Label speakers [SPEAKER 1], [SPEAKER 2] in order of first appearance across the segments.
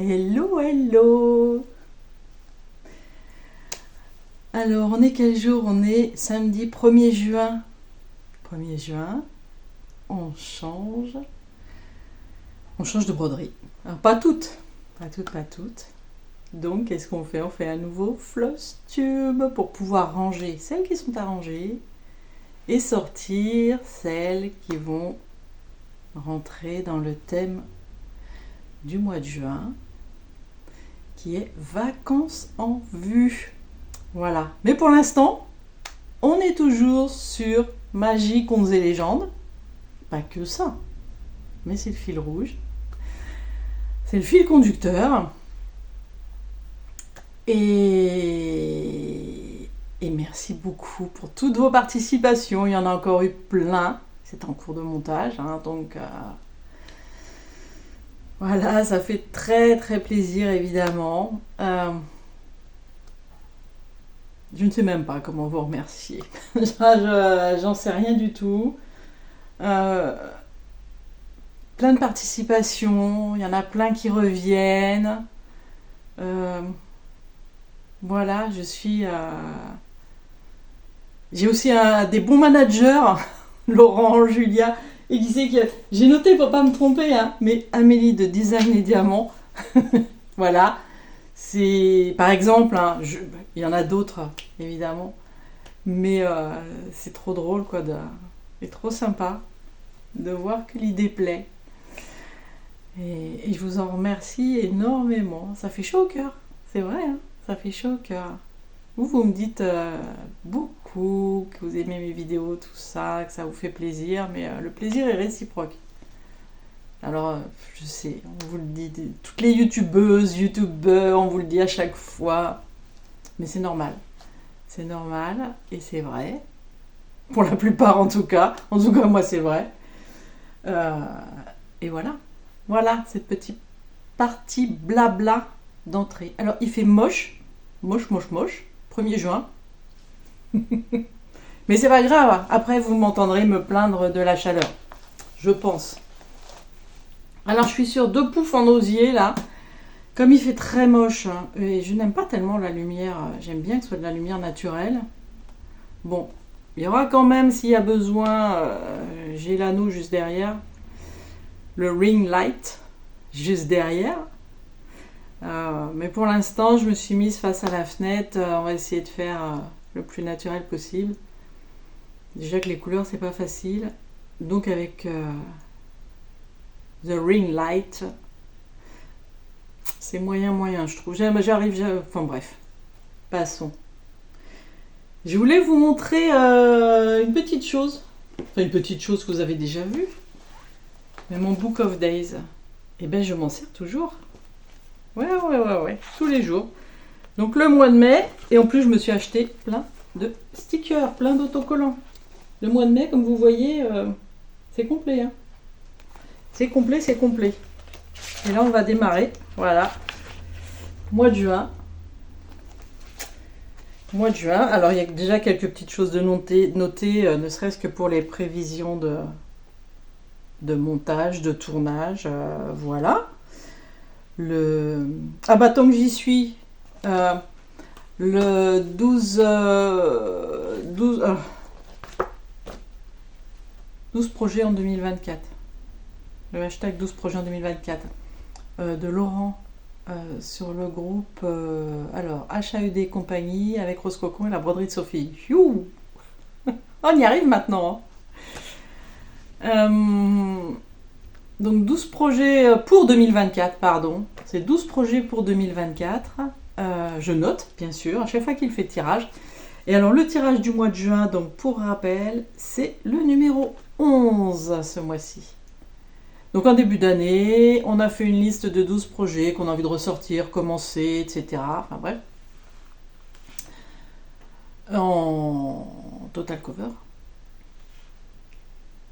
[SPEAKER 1] Hello, hello. Alors, on est quel jour? On est samedi 1er juin. 1er juin, on change de broderie. Alors, pas toutes. Donc, qu'est-ce qu'on fait? On fait un nouveau floss tube pour pouvoir ranger celles qui sont à ranger et sortir celles qui vont rentrer dans le thème du mois de juin, qui est vacances en vue. Voilà. Mais pour l'instant, on est toujours sur magie, contes et légendes. Pas que ça, mais c'est le fil rouge. C'est le fil conducteur. Et merci beaucoup pour toutes vos participations. Il y en a encore eu plein. C'est en cours de montage, donc voilà, ça fait très très plaisir évidemment. Je ne sais même pas comment vous remercier. J'en sais rien du tout. Plein de participations, il y en a plein qui reviennent. Voilà, j'ai aussi des bons managers, Laurent, Julia, et qui sait que j'ai noté pour pas me tromper, mais Amélie de Design et Diamant. Voilà, c'est par exemple, il y en a d'autres évidemment, mais c'est trop drôle c'est trop sympa de voir que l'idée plaît. Et je vous en remercie énormément. Ça fait chaud au cœur, c'est vrai, ça fait chaud au cœur. Vous me dites beaucoup que vous aimez mes vidéos, tout ça, que ça vous fait plaisir, mais le plaisir est réciproque. Alors, je sais, on vous le dit, toutes les youtubeuses, youtubeurs, on vous le dit à chaque fois, mais c'est normal. C'est normal et c'est vrai. Pour la plupart en tout cas. En tout cas, moi, c'est vrai. Et voilà. Voilà, cette petite partie blabla d'entrée. Alors, il fait moche. 1er juin. Mais c'est pas grave. Après, vous m'entendrez me plaindre de la chaleur. Je pense. Alors, je suis sur 2 poufs en osier, là. Comme il fait très moche, et je n'aime pas tellement la lumière. J'aime bien que ce soit de la lumière naturelle. Bon, il y aura quand même, s'il y a besoin, j'ai l'anneau juste derrière. Le ring light, juste derrière. Mais pour l'instant, je me suis mise face à la fenêtre. On va essayer de faire le plus naturel possible. Déjà que les couleurs, c'est pas facile. Donc avec The Ring Light, c'est moyen, je trouve. Enfin bref, passons. Je voulais vous montrer une petite chose. Enfin, une petite chose que vous avez déjà vue. Mais mon Book of Days, je m'en sers toujours. Ouais, tous les jours. Donc le mois de mai, et en plus je me suis acheté plein de stickers, plein d'autocollants. Le mois de mai, comme vous voyez, c'est complet. C'est complet. Et là on va démarrer, voilà. Mois de juin. Alors il y a déjà quelques petites choses de notées, ne serait-ce que pour les prévisions de montage, de tournage, voilà. Tant que j'y suis, le 12 projets en 2024. Le hashtag 12 projets en 2024 de Laurent sur le groupe HAUD compagnie avec Rose Cocon et la broderie de Sophie. Youh. On y arrive maintenant. Donc 12 projets pour 2024, pardon. C'est 12 projets pour 2024. Je note, bien sûr, à chaque fois qu'il fait tirage. Et alors le tirage du mois de juin, donc pour rappel, c'est le numéro 11 ce mois-ci. Donc en début d'année, on a fait une liste de 12 projets qu'on a envie de ressortir, commencer, etc. Enfin bref. En total cover.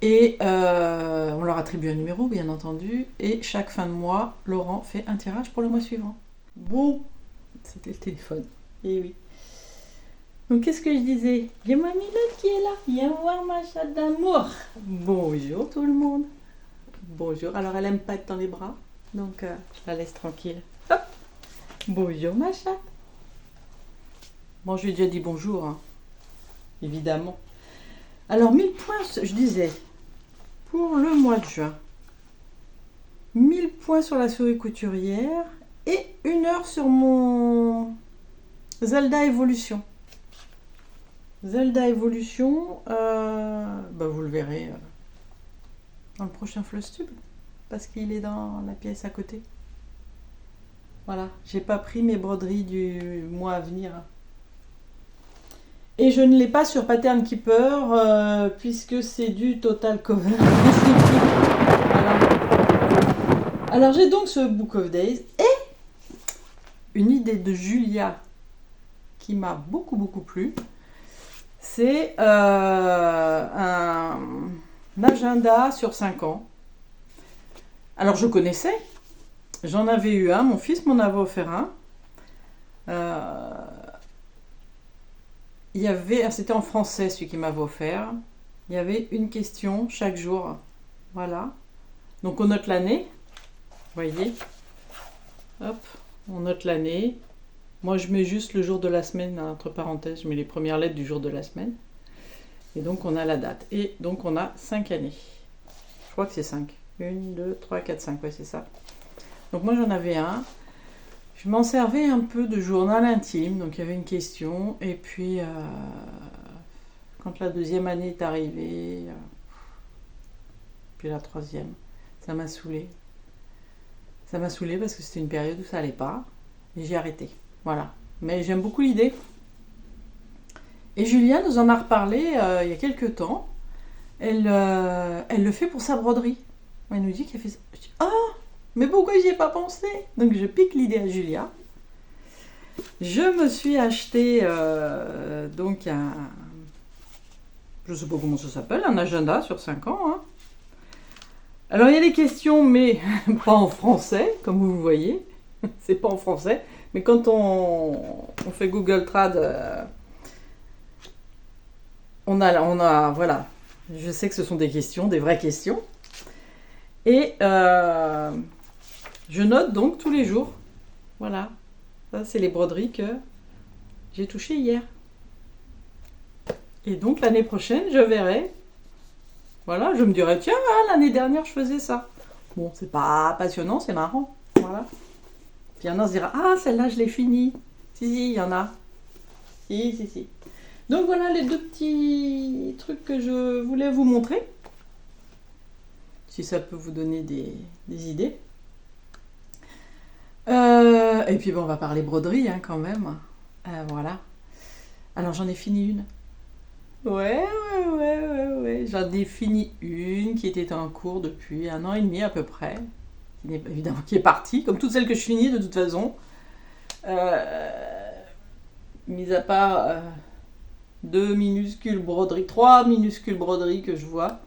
[SPEAKER 1] Et on leur attribue un numéro, bien entendu. Et chaque fin de mois, Laurent fait un tirage pour le mois suivant. Bon, c'était le téléphone. Et oui. Donc qu'est-ce que je disais? J'ai ma Milotte qui est là. Viens voir ma chatte d'amour. Bonjour tout le monde. Bonjour. Alors elle aime pas être dans les bras. Donc, je la laisse tranquille. Hop. Bonjour, ma chatte. Bon, je lui ai déjà dit bonjour, hein, évidemment. Alors, 1000 points, je disais, pour le mois de juin. 1000 points sur la souris couturière et 1 heure sur mon Zelda Evolution. Zelda Evolution, bah vous le verrez dans le prochain Flostube, parce qu'il est dans la pièce à côté. Voilà, j'ai pas pris mes broderies du mois à venir. Et je ne l'ai pas sur Pattern Keeper, puisque c'est du Total Cover. Voilà. Alors j'ai donc ce Book of Days et une idée de Julia qui m'a beaucoup plu. C'est un agenda sur 5 ans. Alors je connaissais, j'en avais eu un, mon fils m'en avait offert un. C'était en français celui qui m'avait offert. Il y avait une question chaque jour. Voilà. Donc on note l'année. Vous voyez. Hop, on note l'année. Moi, je mets juste le jour de la semaine, entre parenthèses, je mets les premières lettres du jour de la semaine. Et donc, on a la date. Et donc, on a 5 années. Je crois que c'est 5. 1, 2, 3, 4, 5. Ouais, c'est ça. Donc, moi, j'en avais un. Je m'en servais un peu de journal intime. Donc, il y avait une question. Et puis, quand la deuxième année est arrivée, puis la troisième, ça m'a saoulée. Ça m'a saoulée parce que c'était une période où ça allait pas. Et j'ai arrêté. Voilà. Mais j'aime beaucoup l'idée. Et Julia nous en a reparlé il y a quelques temps. Elle le fait pour sa broderie. Elle nous dit qu'elle fait ça. Je dis, ah, mais pourquoi j'y ai pas pensé? Donc je pique l'idée à Julia. Je me suis acheté donc je sais pas comment ça s'appelle, un agenda sur 5 ans. Hein. Alors il y a des questions, mais pas en français, comme vous voyez. C'est pas en français. Mais quand on fait Google Trad, on a, voilà. Je sais que ce sont des questions, des vraies questions. Et je note donc tous les jours. Voilà. Ça, c'est les broderies que j'ai touchées hier. Et donc, l'année prochaine, je verrai. Voilà, je me dirai, tiens, l'année dernière, je faisais ça. Bon, c'est pas passionnant, c'est marrant. Voilà. Puis il y en a, on se dira, ah, celle-là, je l'ai finie. Si, il y en a. Si. Donc voilà les 2 petits trucs que je voulais vous montrer. Si ça peut vous donner des idées. Et puis bon, on va parler broderie hein, quand même. Voilà. Alors j'en ai fini une. Ouais. J'en ai fini une qui était en cours depuis 1 an et demi à peu près. Évidemment, qui est partie, comme toutes celles que je finis de toute façon. Mis à part 2 minuscules broderies, 3 minuscules broderies que je vois,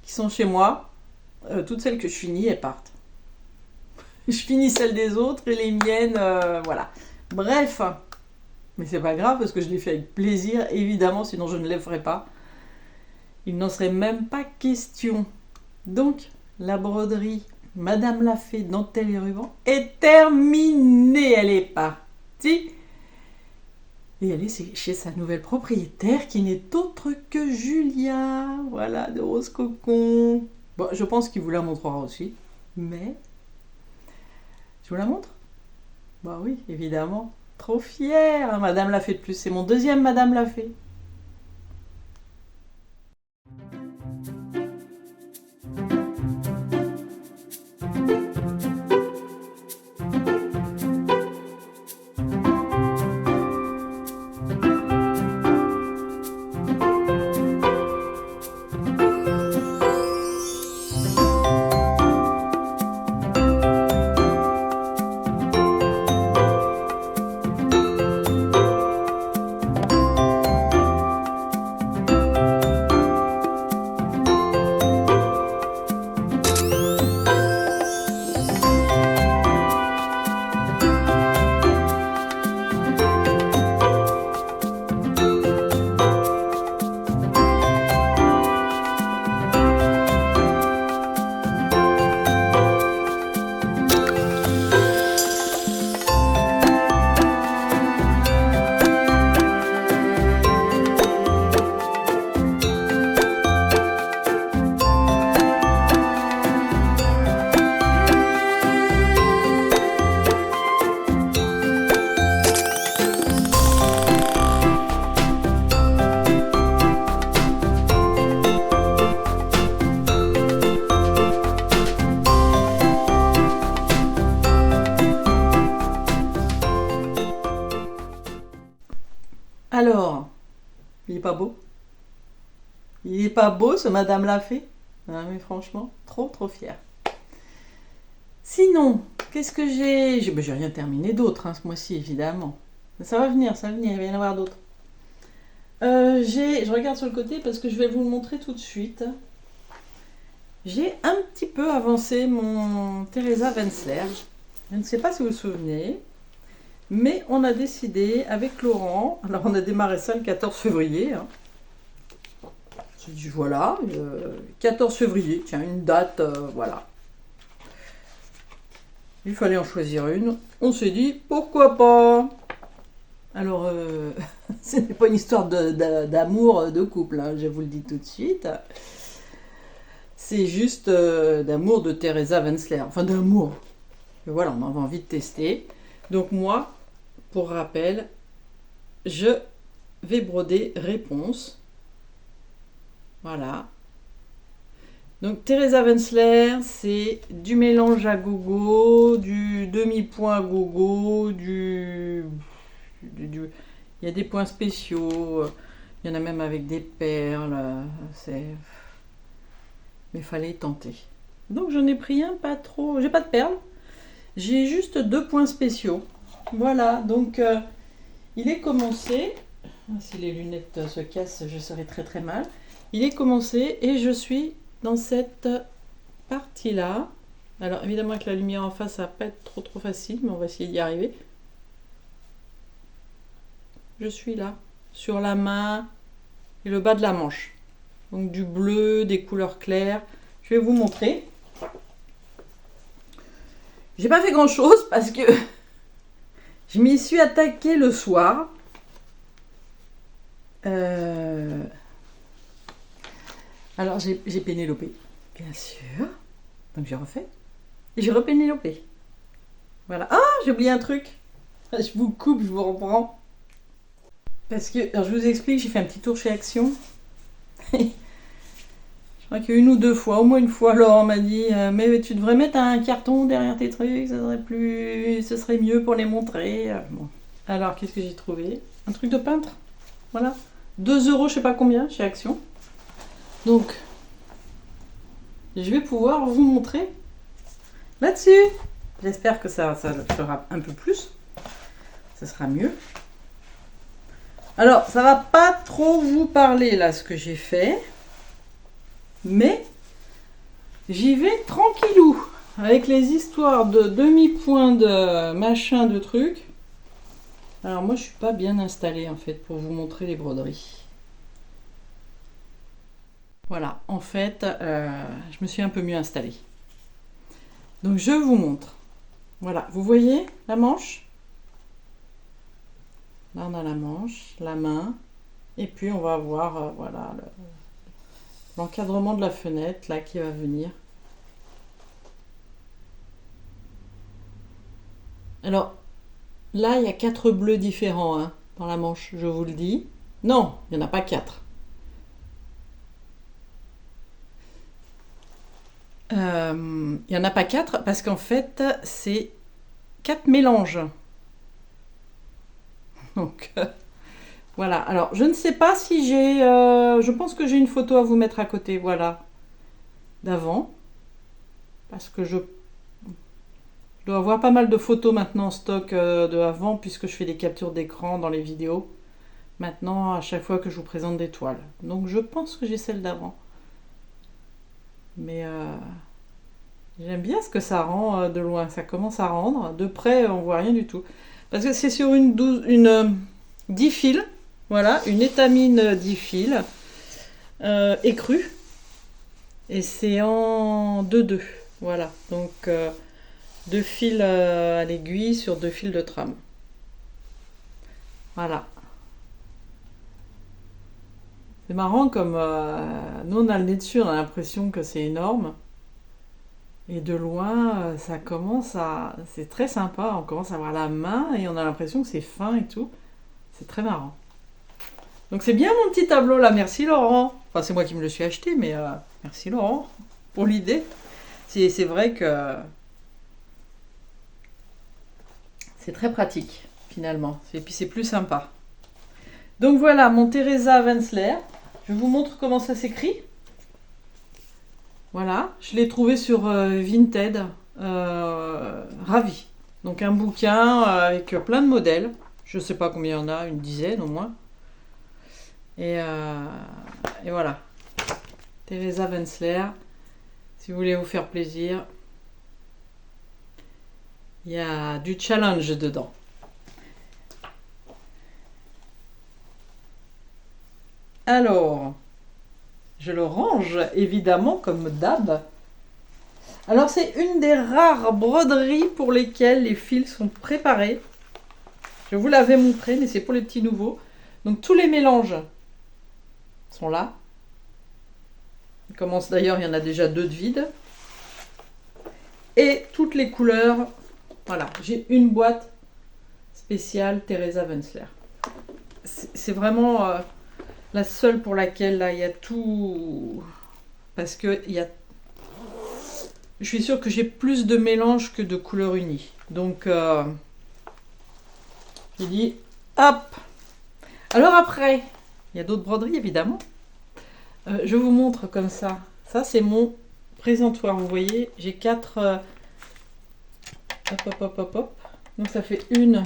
[SPEAKER 1] qui sont chez moi. Toutes celles que je finis, elles partent. Je finis celles des autres et les miennes, voilà. Bref, mais c'est pas grave parce que je les fais avec plaisir, évidemment, sinon je ne les ferai pas. Il n'en serait même pas question. Donc, la broderie Madame l'a fait, dentelle et ruban est terminée. Elle est partie. Et elle est chez sa nouvelle propriétaire qui n'est autre que Julia. Voilà, de Rose Cocon. Bon, je pense qu'il vous la montrera aussi. Mais, je vous la montre? Bah oui, évidemment. Trop fière. Madame l'a fait de plus. C'est mon 2e Madame l'a fait. Alors, il est pas beau? Il est pas beau ce Madame l'a fait? Ah, mais franchement, trop trop fière. Sinon, qu'est-ce que j'ai? J'ai rien terminé d'autre ce mois-ci, évidemment. Mais ça va venir, il va y en avoir d'autres. Je regarde sur le côté parce que je vais vous le montrer tout de suite. J'ai un petit peu avancé mon Theresa Wenzler. Je ne sais pas si vous vous souvenez, mais on a décidé avec Laurent, alors on a démarré ça le 14 février. Je dis voilà, 14 février, tiens, une date, voilà. Il fallait en choisir une. On s'est dit, pourquoi pas? Alors, ce n'est pas une histoire d'amour de couple, je vous le dis tout de suite. C'est juste d'amour de Theresa Wenzler. Enfin, d'amour. Voilà, on avait envie de tester. Donc moi, pour rappel, je vais broder réponse. Voilà. Donc Theresa Wenzler, c'est du mélange à gogo, du demi-point à gogo, il y a des points spéciaux, il y en a même avec des perles, mais fallait tenter. Donc j'en ai pris un pas trop, j'ai pas de perles, j'ai juste 2 points spéciaux. Voilà, donc il est commencé, si les lunettes se cassent, je serai très très mal. Il est commencé et je suis dans cette partie-là. Alors évidemment avec la lumière en face, ça va pas être trop facile, mais on va essayer d'y arriver. Je suis là, sur la main et le bas de la manche. Donc du bleu, des couleurs claires. Je vais vous montrer. J'ai pas fait grand chose parce que je m'y suis attaquée le soir. Alors j'ai Pénélopé, bien sûr. Donc j'ai refait. Et j'ai repénélopé. Voilà. Ah, j'ai oublié un truc. Je vous coupe, je vous reprends. Parce que, alors je vous explique, j'ai fait un petit tour chez Action. Je crois qu'une ou 2 fois, au moins une fois, Laurent m'a dit mais tu devrais mettre un carton derrière tes trucs, ce serait mieux pour les montrer. Bon. Alors, qu'est-ce que j'ai trouvé? Un truc de peintre. Voilà. 2 euros, je sais pas combien, chez Action. Donc, je vais pouvoir vous montrer là-dessus. J'espère que ça le fera un peu plus. Ça sera mieux. Alors, ça va pas trop vous parler là, ce que j'ai fait. Mais j'y vais tranquillou. Avec les histoires de demi-point de machin de trucs. Alors moi, je suis pas bien installée en fait pour vous montrer les broderies. Voilà, en fait, je me suis un peu mieux installée. Donc je vous montre. Voilà, vous voyez la manche? Là, on a la manche, la main. Et puis, on va avoir voilà, l'encadrement de la fenêtre là qui va venir. Alors, là, il y a 4 bleus différents dans la manche, je vous le dis. Non, il n'y en a pas 4. Il n'y en a pas 4 parce qu'en fait, c'est 4 mélanges. Donc, voilà. Alors, je ne sais pas si j'ai... je pense que j'ai une photo à vous mettre à côté, voilà, d'avant. Parce que je dois avoir pas mal de photos maintenant en stock de avant, puisque je fais des captures d'écran dans les vidéos. Maintenant, à chaque fois que je vous présente des toiles. Donc, je pense que j'ai celle d'avant. Mais j'aime bien ce que ça rend de loin. Ça commence à rendre. De près, on voit rien du tout. Parce que c'est sur une 10 fils. Voilà, une étamine 10 fils. Écrue. Et c'est en 2-2. Voilà. Donc, 2 fils à l'aiguille sur 2 fils de trame. Voilà. C'est marrant comme nous on a le nez dessus, on a l'impression que c'est énorme. Et de loin, ça commence à... C'est très sympa, on commence à voir la main et on a l'impression que c'est fin et tout. C'est très marrant. Donc c'est bien mon petit tableau là, merci Laurent. Enfin c'est moi qui me le suis acheté, mais merci Laurent pour l'idée. C'est vrai que c'est très pratique finalement. Et puis c'est plus sympa. Donc voilà, mon Teresa Wenzler. Je vous montre comment ça s'écrit. Voilà, je l'ai trouvé sur Vinted. Ravi. Donc un bouquin avec plein de modèles. Je sais pas combien il y en a, une dizaine au moins. Et voilà. Teresa Wenzler. Si vous voulez vous faire plaisir, il y a du challenge dedans. Alors, je le range évidemment comme d'hab. Alors c'est une des rares broderies pour lesquelles les fils sont préparés. Je vous l'avais montré, mais c'est pour les petits nouveaux. Donc tous les mélanges sont là. Il commence d'ailleurs, il y en a déjà 2 de vide. Et toutes les couleurs. Voilà, j'ai une boîte spéciale Teresa Wenzler. C'est vraiment la seule pour laquelle là il y a tout. Parce que il y a. Je suis sûre que j'ai plus de mélanges que de couleurs unies. Donc j'ai dit hop. Alors après, il y a d'autres broderies évidemment. Je vous montre comme ça. Ça c'est mon présentoir. Vous voyez, j'ai 4. Hop. Donc ça fait 1,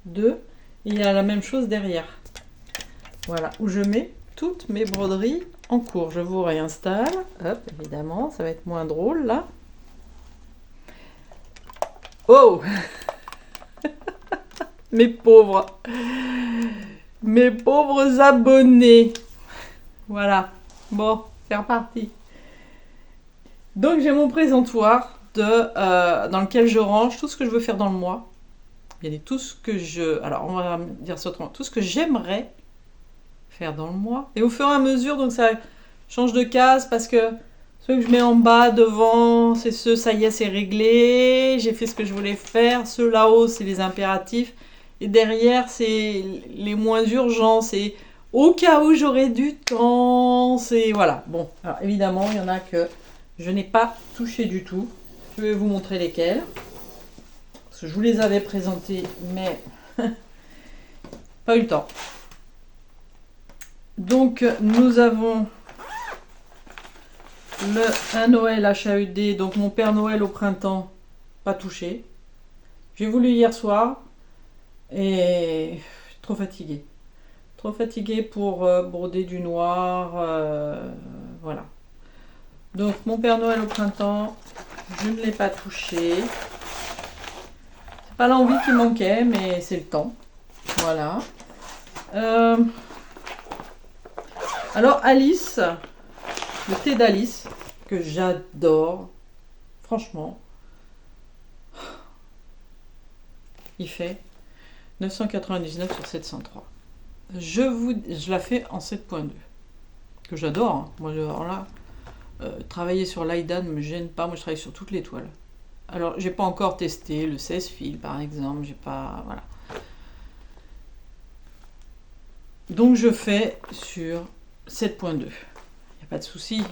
[SPEAKER 1] 2. Et il y a la même chose derrière. Voilà, où je mets toutes mes broderies en cours. Je vous réinstalle. Hop, évidemment, ça va être moins drôle là. Oh mes pauvres abonnés. Voilà. Bon, c'est reparti. Donc j'ai mon présentoir dans lequel je range tout ce que je veux faire dans le mois. Il y a tout ce que je... Alors on va dire ça autrement. Tout ce que j'aimerais faire dans le mois. Et au fur et à mesure, donc ça change de case parce que ceux que je mets en bas, devant, c'est ceux, ça y est, c'est réglé. J'ai fait ce que je voulais faire. Ceux là-haut, c'est les impératifs. Et derrière, c'est les moins urgents. C'est au cas où j'aurais du temps. C'est... Voilà. Bon, alors évidemment, il y en a que je n'ai pas touché du tout. Je vais vous montrer lesquels. Parce que je vous les avais présentés, mais pas eu le temps. Donc, nous avons un Noël HAUD, donc mon Père Noël au printemps, pas touché. J'ai voulu hier soir et trop fatiguée. Trop fatiguée pour broder du noir. Voilà. Donc, mon Père Noël au printemps, je ne l'ai pas touché. C'est pas l'envie qui manquait, mais c'est le temps. Voilà. Alors Alice, le thé d'Alice, que j'adore, franchement, il fait 999 sur 703. Je la fais en 7.2, que j'adore. Hein. Moi, alors là, travailler sur l'Aidan ne me gêne pas. Moi, je travaille sur toutes les toiles. Alors, j'ai pas encore testé le 16 fils, par exemple. J'ai pas, voilà. Donc, je fais sur 7.2. Il n'y a pas de souci.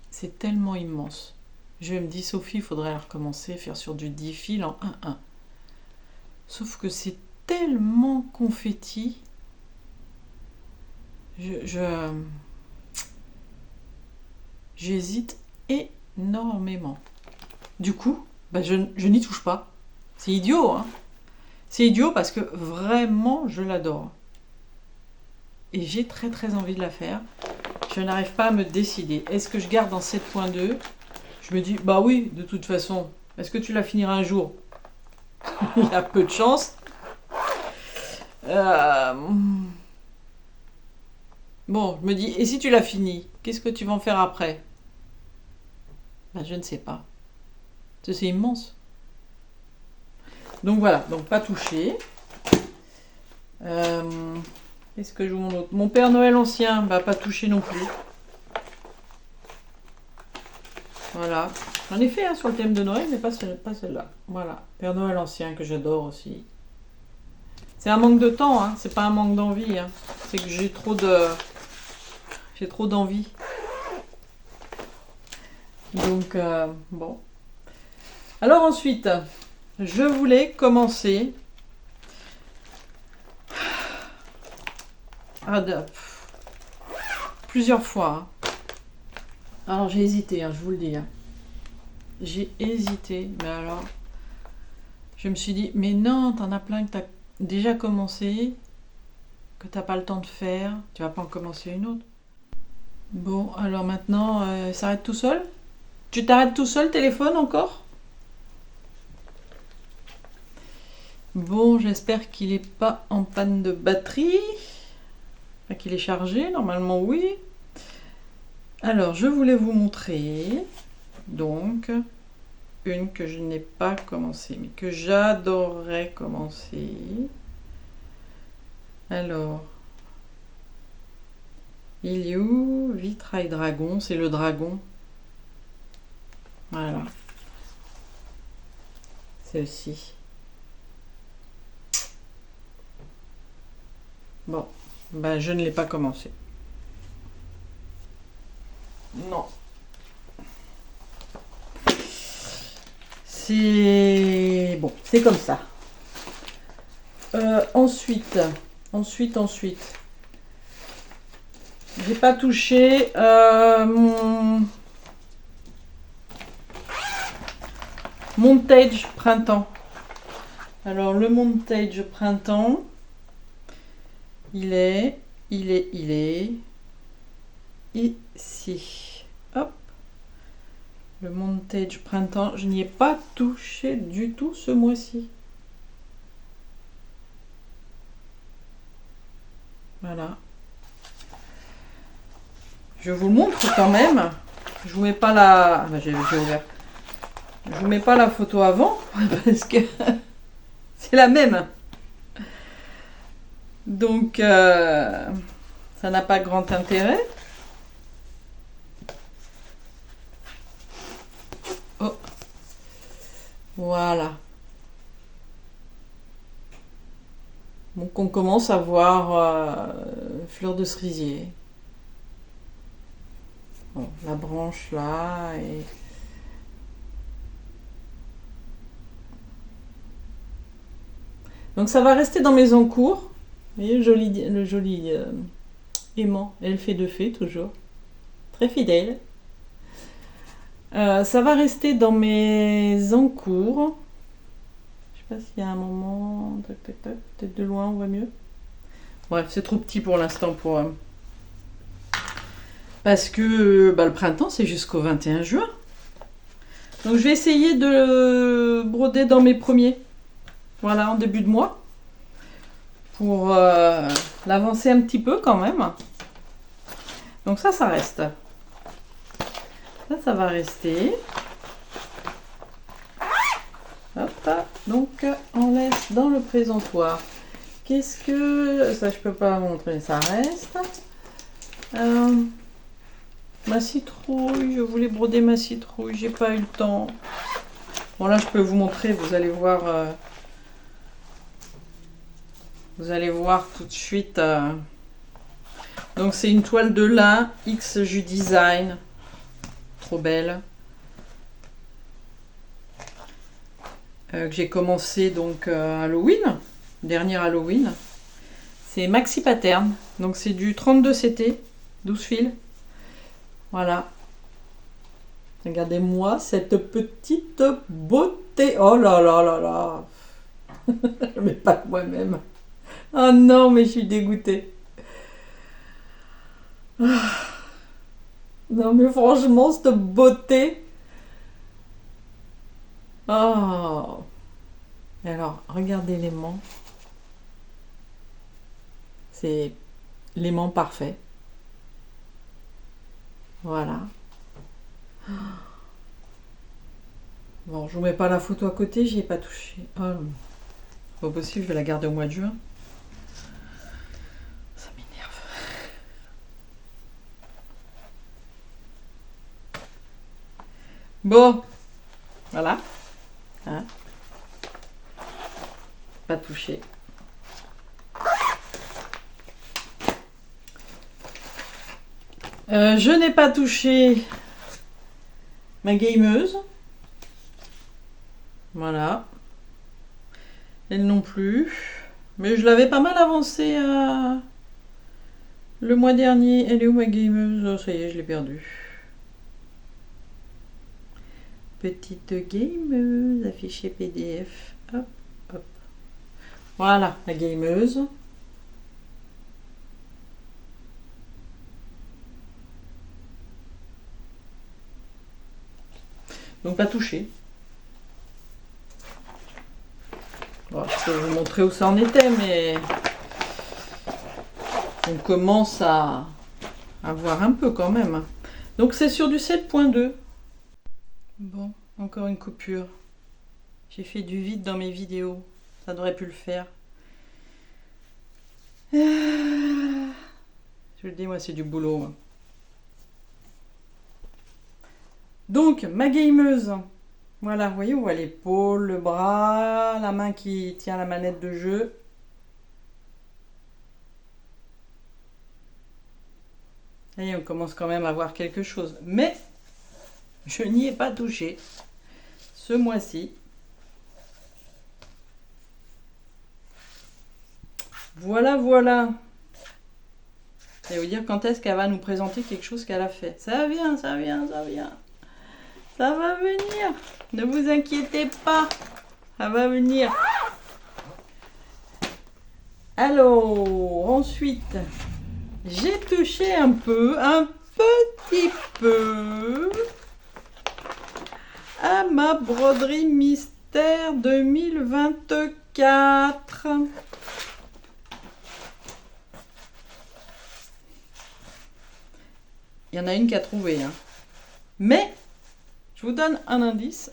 [SPEAKER 1] C'est tellement immense. Je me dis, Sophie, il faudrait recommencer, faire sur du 10 fils en 1-1. Sauf que c'est tellement confetti. J'hésite énormément. Du coup, je n'y touche pas. C'est idiot, hein. C'est idiot parce que vraiment, je l'adore. Et j'ai très très envie de la faire. Je n'arrive pas à me décider. Est-ce que je garde en 7.2 ? Je me dis, bah oui, de toute façon. Est-ce que tu la finiras un jour ? Il y a peu de chance. Bon, je me dis, et si tu l'as fini, qu'est-ce que tu vas en faire après ? Je ne sais pas. C'est immense. Donc voilà, donc pas touché. Qu'est-ce que je vous montre ? Mon Père Noël ancien, pas touché non plus. Voilà. J'en ai fait sur le thème de Noël, mais pas celle-là. Voilà. Père Noël ancien que j'adore aussi. C'est un manque de temps, hein. C'est pas un manque d'envie. Hein. C'est que j'ai trop d'envie. Donc, bon. Alors ensuite, je voulais commencer Plusieurs fois. Alors j'ai hésité, hein, je vous le dis. Hein. J'ai hésité, mais alors... Je me suis dit, mais non, t'en as plein que t'as déjà commencé, que t'as pas le temps de faire. Tu vas pas en commencer une autre. Bon, alors maintenant, s'arrête tout seul. Tu t'arrêtes tout seul, téléphone encore? Bon, j'espère qu'il n'est pas en panne de batterie. Enfin, qu'il est chargé, normalement oui. Alors, je voulais vous montrer, donc, une que je n'ai pas commencé, mais que j'adorerais commencer. Alors, il est où? Vitrail dragon, c'est le dragon. Voilà. Celle-ci. Bon, ben je ne l'ai pas commencé. Non. C'est... Bon, c'est comme ça. Ensuite. J'ai pas touché mon montage printemps. Alors le montage printemps, il est ici. Hop. Le montage printemps, je n'y ai pas touché du tout ce mois-ci. Voilà. Je vous le montre quand même. Je vous mets pas la... Ah bah, j'ai ouvert. Je vous mets pas la photo avant parce que c'est la même. Donc ça n'a pas grand intérêt. Oh. Voilà. Donc on commence à voir fleur de cerisier. Bon, la branche là et... Donc ça va rester dans mes encours. Vous voyez le joli aimant, elle fait de fée toujours. Très fidèle. Ça va rester dans mes encours. Je sais pas s'il y a un moment... Peut-être de loin on voit mieux. Bref, c'est trop petit pour l'instant pour... Parce que le printemps c'est jusqu'au 21 juin. Donc je vais essayer de broder dans mes premiers. Voilà, en début de mois. Pour l'avancer un petit peu quand même. Donc ça reste. Ça va rester. Hop, donc on laisse dans le présentoir. Qu'est-ce que... Ça je peux pas montrer, ça reste. Ma citrouille, je voulais broder ma citrouille, j'ai pas eu le temps. Bon là je peux vous montrer, vous allez voir... Vous allez voir tout de suite. Donc c'est une toile de lin XJ Design. Trop belle. Que j'ai commencé donc Halloween. Dernier Halloween. C'est Maxi Pattern. Donc c'est du 32 CT. 12 fils. Voilà. Regardez-moi cette petite beauté. Oh là là là là. Je ne mets pas moi-même. Oh non, mais je suis dégoûtée. Non, mais franchement, cette beauté. Oh. Et alors, regardez l'aimant. C'est l'aimant parfait. Voilà. Bon, je vous mets pas la photo à côté, j'y ai pas touché. Oh, pas possible, je vais la garder au mois de juin. Ça m'énerve. Bon, voilà. Hein? Pas touché. Je n'ai pas touché ma gameuse. Voilà. Elle non plus. Mais je l'avais pas mal avancé Le mois dernier, elle est où ma gameuse? Oh, ça y est, je l'ai perdue. Petite gameuse, affiché PDF. Hop, hop. Voilà, la gameuse. Donc pas touché. Bon, je peux vous montrer où ça en était, mais on commence à voir un peu quand même. Donc c'est sur du 7.2. Bon, encore une coupure. J'ai fait du vide dans mes vidéos. Ça devrait plus le faire. Je le dis, moi, c'est du boulot. Hein. Donc, ma gameuse. Voilà, vous voyez, on voit l'épaule, le bras, la main qui tient la manette de jeu. Et on commence quand même à voir quelque chose. Mais, je n'y ai pas touché. Ce mois-ci. Voilà, voilà. Je vais vous dire quand est-ce qu'elle va nous présenter quelque chose qu'elle a fait. Ça vient, ça vient, ça vient. Ça va venir. Ne vous inquiétez pas. Ça va venir. Alors, ensuite, j'ai touché un petit peu, à ma broderie mystère 2024. Il y en a une qui a trouvé, hein. Mais, je vous donne un indice,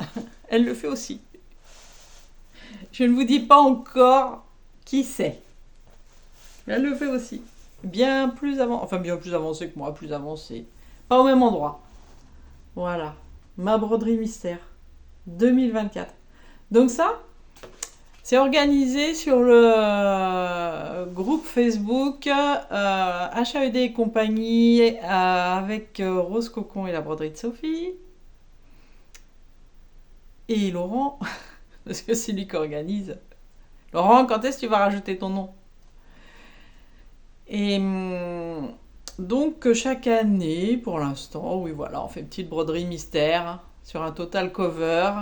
[SPEAKER 1] elle le fait aussi. Je ne vous dis pas encore qui c'est. Elle le fait aussi. Bien plus avancé que moi, plus avancé. Pas au même endroit. Voilà. Ma broderie mystère 2024. Donc ça, c'est organisé sur le groupe Facebook HAED et compagnie avec Rose Cocon et la broderie de Sophie. Et Laurent, parce que c'est lui qui organise. Laurent, quand est-ce que tu vas rajouter ton nom? Et donc chaque année, pour l'instant, oui voilà, on fait une petite broderie mystère sur un total cover.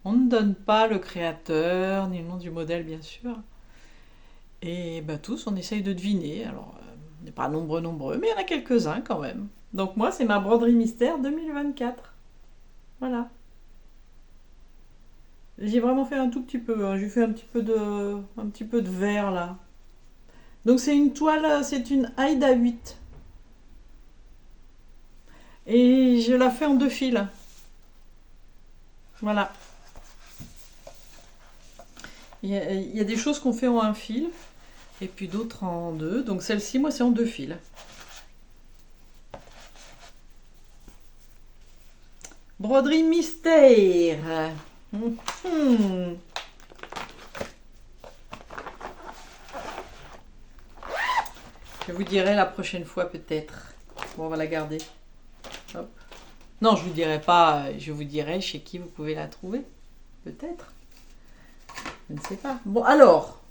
[SPEAKER 1] On ne donne pas le créateur, ni le nom du modèle bien sûr. Et bah, tous, on essaye de deviner. Alors, on n'est pas nombreux, mais il y en a quelques-uns quand même. Donc moi, c'est ma broderie mystère 2024. Voilà. J'ai vraiment fait un tout petit peu. Hein. J'ai fait un petit peu de vert là. Donc c'est une toile, c'est une Aïda 8. Et je la fais en 2 fils. Voilà. Il y a des choses qu'on fait en 1 fil. Et puis d'autres en 2. Donc celle-ci, moi, c'est en 2 fils. Broderie mystère. Je vous dirai la prochaine fois peut-être. Bon, on va la garder. Hop. Non, je vous dirai pas. Je vous dirai chez qui vous pouvez la trouver. Peut-être. Je ne sais pas. Bon, alors.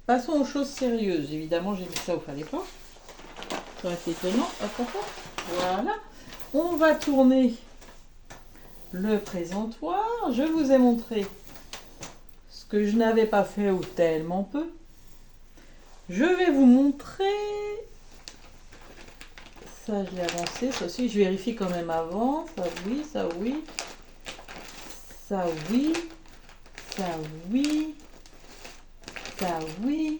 [SPEAKER 1] Passons aux choses sérieuses. Évidemment, j'ai mis ça où fallait pas. Ça aurait été étonnant. Hop, hop, hop. Voilà. On va tourner le présentoir. Je vous ai montré ce que je n'avais pas fait ou tellement peu. Je vais vous montrer. Ça, je l'ai avancé. Ça aussi, je vérifie quand même avant. Ça, oui, ça, oui. Ça, oui. Ça, oui. Ça, oui.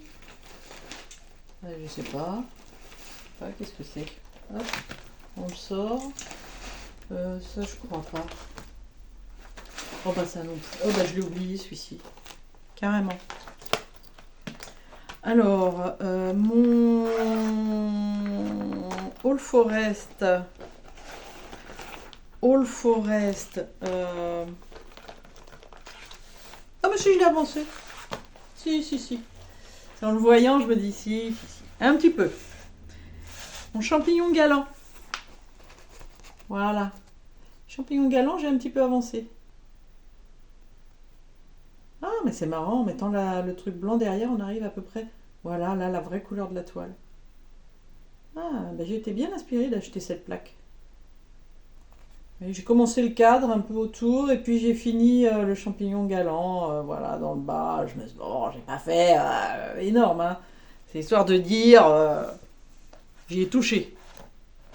[SPEAKER 1] Je sais pas. Qu'est-ce que c'est? Hop, on le sort. Ça, je crois pas. Oh bah ça non plus. Oh bah je l'ai oublié celui-ci. Carrément. Alors, mon All Forest. All Forest. Ah mais si, je l'ai avancé. Si. En le voyant, je me dis si. Un petit peu. Mon champignon galant. Voilà. Champignon galant, j'ai un petit peu avancé. Ah, mais c'est marrant, en mettant le truc blanc derrière, on arrive à peu près. Voilà, là, la vraie couleur de la toile. Ah, bah, j'ai été bien inspirée d'acheter cette plaque. Et j'ai commencé le cadre un peu autour et puis j'ai fini le champignon galant, voilà, dans le bas. Je me suis dit, bon, j'ai pas fait énorme, hein. C'est histoire de dire, j'y ai touché.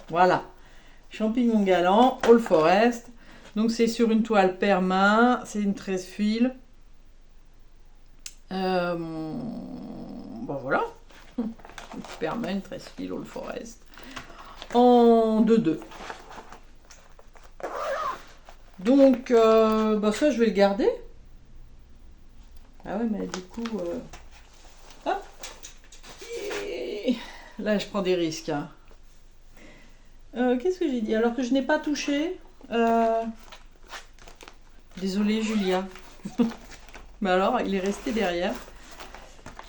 [SPEAKER 1] Voilà. Champignon galant, All Forest. Donc c'est sur une toile perma, c'est une 13 fils. Bon voilà. Perma, une 13 fils, All Forest. En 2-2. Donc bah ça je vais le garder. Ah ouais mais du coup... hop. Et là je prends des risques. Hein. Qu'est-ce que j'ai dit? Alors que je n'ai pas touché. Désolée Julia. Mais alors, il est resté derrière.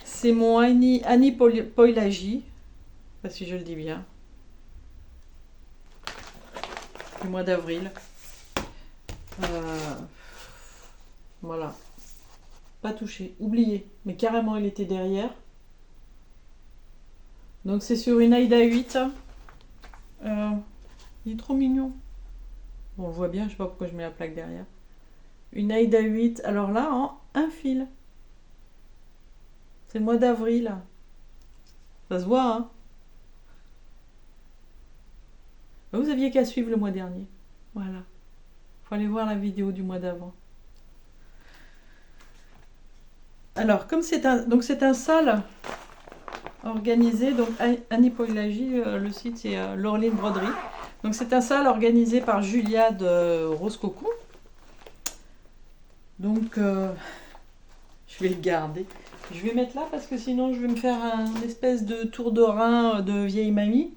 [SPEAKER 1] C'est mon Annie Poilagi. Pas si je le dis bien. Du mois d'avril. Voilà. Pas touché. Oublié. Mais carrément, il était derrière. Donc c'est sur une Aïda 8. Il est trop mignon. Bon, on le voit bien, je sais pas pourquoi je mets la plaque derrière. Une Aïda 8, alors là, en un fil. C'est le mois d'avril. Ça se voit, hein. Vous aviez qu'à suivre le mois dernier. Voilà. Faut aller voir la vidéo du mois d'avant. Alors, comme c'est un sale organisé, donc Annie Poilagi, le site c'est Laureline Broderie. Donc c'est un sale organisé par Julia de Rose Coco. Donc je vais le garder. Je vais mettre là parce que sinon je vais me faire un espèce de tour de rein de vieille mamie.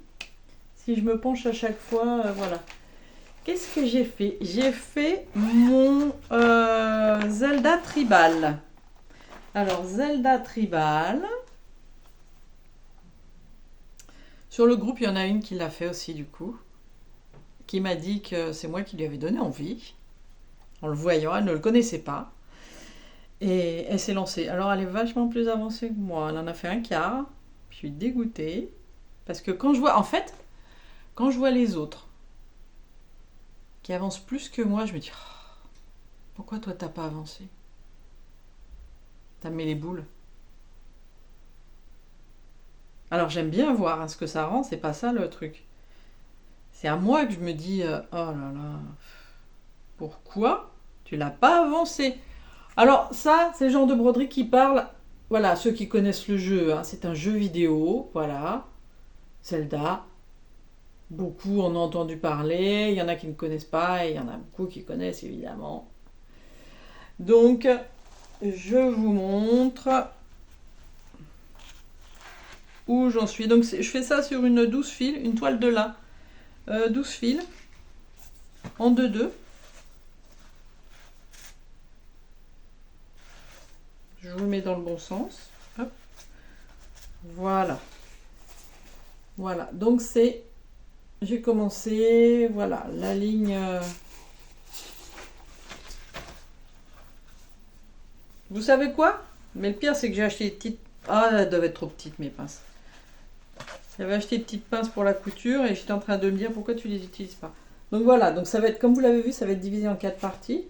[SPEAKER 1] Si je me penche à chaque fois, voilà. Qu'est-ce que j'ai fait? J'ai fait mon Zelda Tribal. Alors Zelda Tribal. Sur le groupe, il y en a une qui l'a fait aussi du coup. Qui m'a dit que c'est moi qui lui avais donné envie. En le voyant, elle ne le connaissait pas. Et elle s'est lancée. Alors elle est vachement plus avancée que moi. Elle en a fait un quart. Je suis dégoûtée. Parce que quand je vois... En fait, quand je vois les autres qui avancent plus que moi, je me dis... Oh, pourquoi toi t'as pas avancé? T'as mis les boules. Alors j'aime bien voir hein, ce que ça rend. C'est pas ça le truc. C'est à moi que je me dis... oh là là... Pourquoi tu l'as pas avancé? Alors ça, c'est le genre de broderie qui parle, voilà, ceux qui connaissent le jeu, hein, c'est un jeu vidéo, voilà, Zelda. Beaucoup en ont entendu parler, il y en a qui ne connaissent pas et il y en a beaucoup qui connaissent évidemment. Donc, je vous montre où j'en suis. Donc, je fais ça sur une 12 fils, une toile de lin, 12 fils, en 2-2. Je vous le mets dans le bon sens. Hop. Voilà. Voilà. Donc c'est... J'ai commencé... Voilà. La ligne... Vous savez quoi? Mais le pire, c'est que j'ai acheté des petites... Ah, elles doivent être trop petites, mes pinces. J'avais acheté des petites pinces pour la couture et j'étais en train de me dire pourquoi tu les utilises pas. Donc voilà. Donc ça va être, comme vous l'avez vu, ça va être divisé en 4 parties.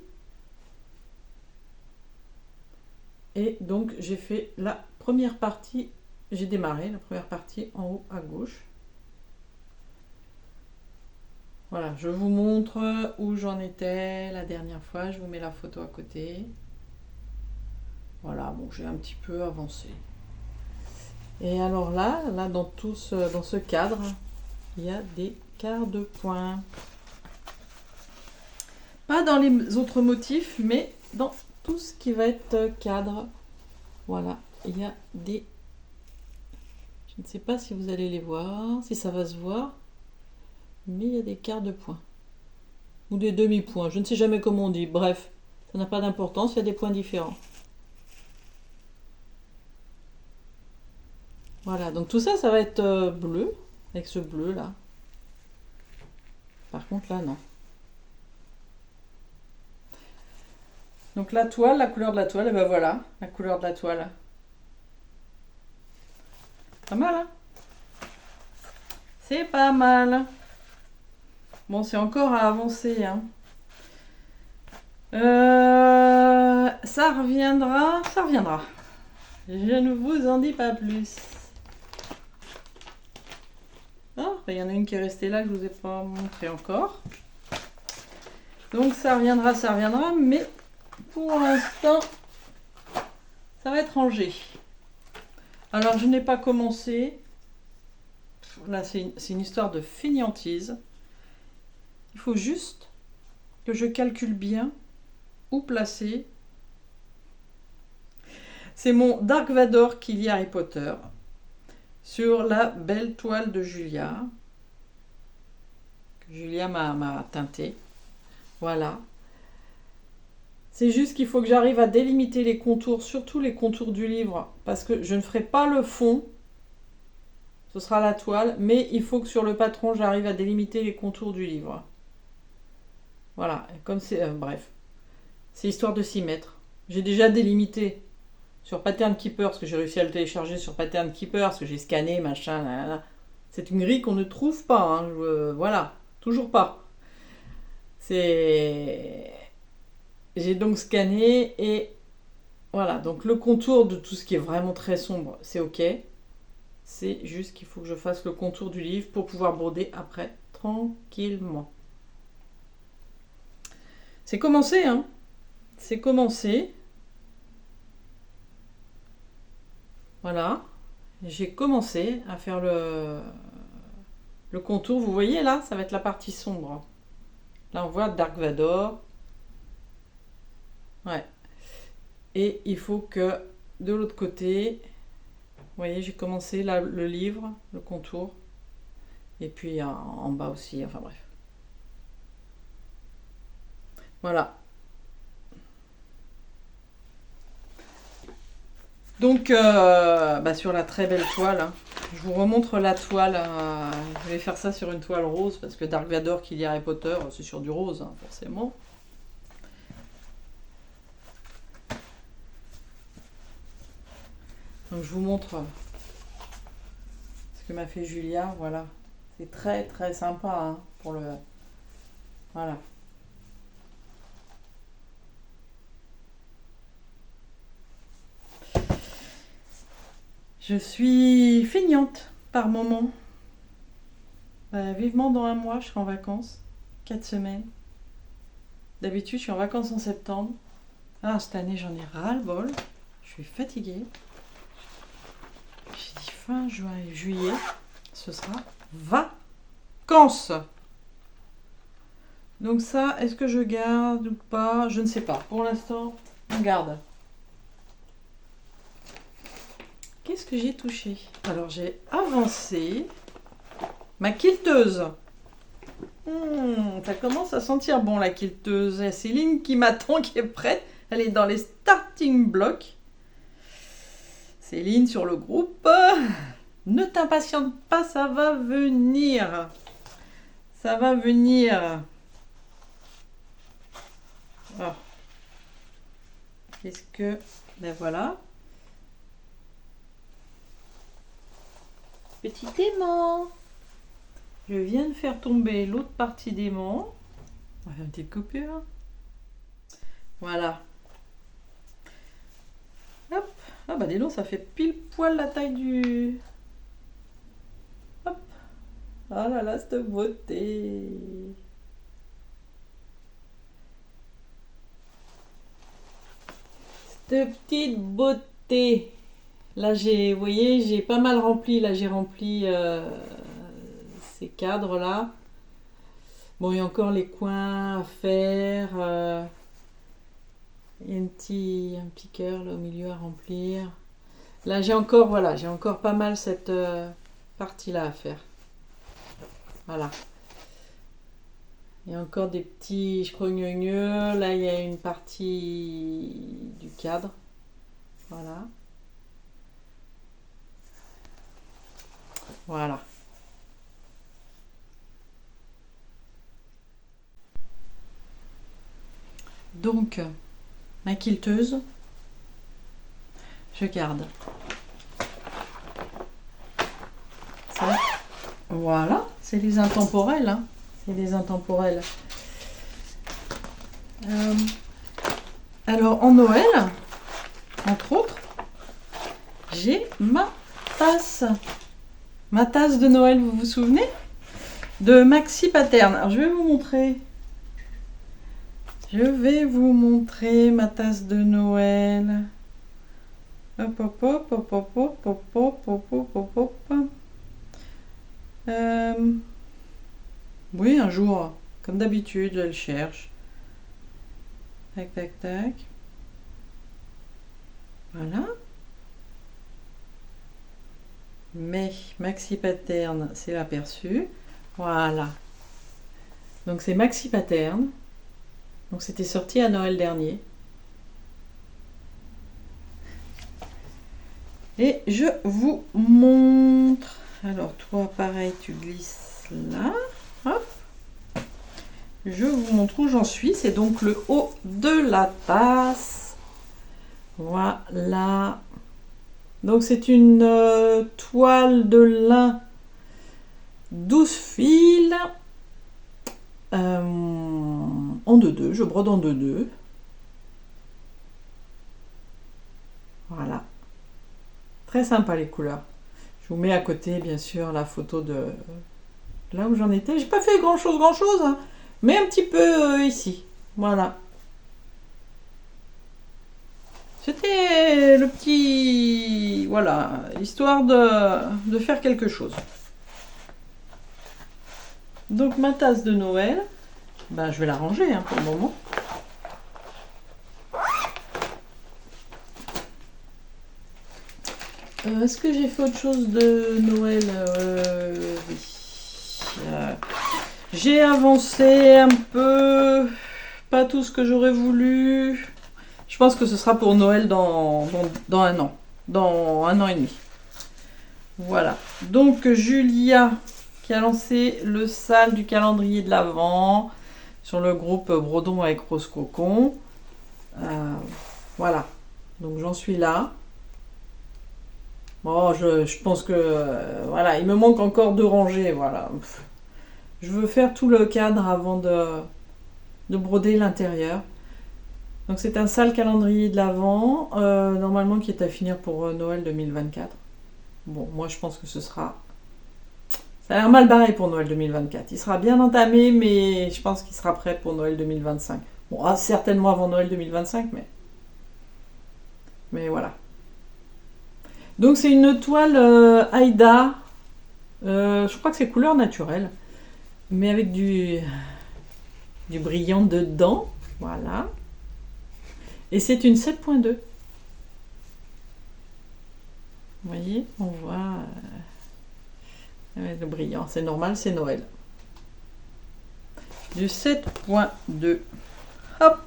[SPEAKER 1] Et donc j'ai fait la première partie, j'ai démarré la première partie en haut à gauche. Voilà, je vous montre où j'en étais la dernière fois, je vous mets la photo à côté. Voilà, bon j'ai un petit peu avancé. Et alors là dans ce cadre, il y a des quarts de points. Pas dans les autres motifs, mais dans tout ce qui va être cadre. Voilà, il y a des... Je ne sais pas si vous allez les voir, si ça va se voir, mais il y a des quarts de points. Ou des demi-points, je ne sais jamais comment on dit. Bref, ça n'a pas d'importance, il y a des points différents. Voilà, donc tout ça, ça va être bleu, avec ce bleu là. Par contre là, non. Donc la toile, la couleur de la toile, et ben voilà, la couleur de la toile. Pas mal, hein? C'est pas mal. Bon, c'est encore à avancer, hein. Ça reviendra, ça reviendra. Je ne vous en dis pas plus. Oh, il y en a une qui est restée là que je vous ai pas montré encore. Donc ça reviendra, mais pour l'instant, ça va être rangé. Alors je n'ai pas commencé. Là, c'est une histoire de fainéantise. Il faut juste que je calcule bien où placer. C'est mon Dark Vador qui lit Harry Potter sur la belle toile de Julia. Que Julia m'a teintée. Voilà. C'est juste qu'il faut que j'arrive à délimiter les contours, surtout les contours du livre, parce que je ne ferai pas le fond. Ce sera la toile, mais il faut que sur le patron, j'arrive à délimiter les contours du livre. Voilà, comme c'est... bref, c'est histoire de s'y mettre. J'ai déjà délimité sur Pattern Keeper, parce que j'ai réussi à le télécharger sur Pattern Keeper, parce que j'ai scanné, machin, là, là. C'est une grille qu'on ne trouve pas, hein. Voilà, toujours pas. J'ai donc scanné, et voilà, donc le contour de tout ce qui est vraiment très sombre, c'est ok. C'est juste qu'il faut que je fasse le contour du livre pour pouvoir broder après, tranquillement. C'est commencé, hein. C'est commencé. Voilà. J'ai commencé à faire le contour. Vous voyez là, ça va être la partie sombre. Là, on voit Dark Vador. Ouais. Et il faut que de l'autre côté... Vous voyez, j'ai commencé là, le livre, le contour. Et puis en bas aussi, enfin bref. Voilà. Donc, sur la très belle toile, hein. Je vous remontre la toile. Je vais faire ça sur une toile rose, parce que Dark Vador qui lit Harry Potter, c'est sur du rose, hein, forcément. Donc je vous montre ce que m'a fait Julia, voilà. C'est très très sympa, hein, pour le... Voilà. Je suis feignante par moment. Vivement dans un mois, je serai en vacances. 4 semaines. D'habitude, je suis en vacances en septembre. Ah, cette année, j'en ai ras-le-bol. Je suis fatiguée. J'ai dit fin juin et juillet, ce sera vacances. Donc ça, est-ce que je garde ou pas? Je ne sais pas. Pour l'instant, on garde. Qu'est-ce que j'ai touché? Alors, j'ai avancé ma quilteuse. Ça commence à sentir bon, la quilteuse. Il y a Céline qui m'attend, qui est prête. Elle est dans les starting blocks. Céline sur le groupe. Ne t'impatiente pas, ça va venir. Ça va venir. Oh. Qu'est-ce que... Ben voilà. Petit aimant. Je viens de faire tomber l'autre partie d'aimant. On va faire une petite coupure. Voilà. Hop. Ah bah dis donc, ça fait pile poil la taille du... Hop. Ah là là, cette beauté. Cette petite beauté. Là, vous voyez, j'ai pas mal rempli. Là, j'ai rempli ces cadres-là. Bon, il y a encore les coins à faire. Il y a un petit cœur là au milieu à remplir. Là, j'ai encore, voilà, j'ai encore pas mal cette partie-là à faire. Voilà. Il y a encore des petits scrogneux. Là, il y a une partie du cadre. Voilà. Voilà. Donc, ma quilteuse, je garde. Ça, Voilà, c'est les intemporels. Hein. C'est les intemporels. Alors, en Noël, entre autres, j'ai ma tasse. Ma tasse de Noël, vous vous souvenez? De Maxi Pattern. Alors, je vais vous montrer. Je vais vous montrer ma tasse de Noël. Hop, hop, hop, hop, hop, hop, hop, hop, hop, hop, hop, hop. Oui, un jour, comme d'habitude, je le cherche. Tac, tac, tac. Voilà. Mais Maxi Pattern, c'est l'aperçu. Voilà. Donc c'est Maxi Pattern. Donc c'était sorti à Noël dernier. Et je vous montre. Alors toi, pareil, tu glisses là. Hop. Je vous montre où j'en suis. C'est donc le haut de la tasse. Voilà. Donc c'est une toile de lin 12 fils en 2-2. Je brode en 2-2. Voilà. Très sympa les couleurs. Je vous mets à côté, bien sûr, la photo de là où j'en étais. J'ai pas fait grand chose, hein, mais un petit peu ici. Voilà. C'était le petit... Voilà, histoire de faire quelque chose. Donc ma tasse de Noël, ben, je vais la ranger hein, pour le moment. Est-ce que j'ai fait autre chose de Noël? Oui. J'ai avancé un peu, pas tout ce que j'aurais voulu. Je pense que ce sera pour Noël dans un an, dans 1 an et demi. Voilà. Donc Julia qui a lancé le sale du calendrier de l'Avent sur le groupe Brodon avec Rose Cocon. Voilà. Donc j'en suis là. Bon, je pense que voilà, il me manque encore 2 rangées. Voilà. Je veux faire tout le cadre avant de broder l'intérieur. Donc c'est un sale calendrier de l'Avent, normalement qui est à finir pour Noël 2024. Bon, moi je pense que ce sera... Ça a l'air mal barré pour Noël 2024. Il sera bien entamé, mais je pense qu'il sera prêt pour Noël 2025. Bon, certainement avant Noël 2025, mais voilà. Donc c'est une toile Aïda, je crois que c'est couleur naturelle, mais avec du brillant dedans, voilà. Et c'est une 7.2. Vous voyez, on voit le brillant, c'est normal, c'est Noël. Du 7.2. Hop.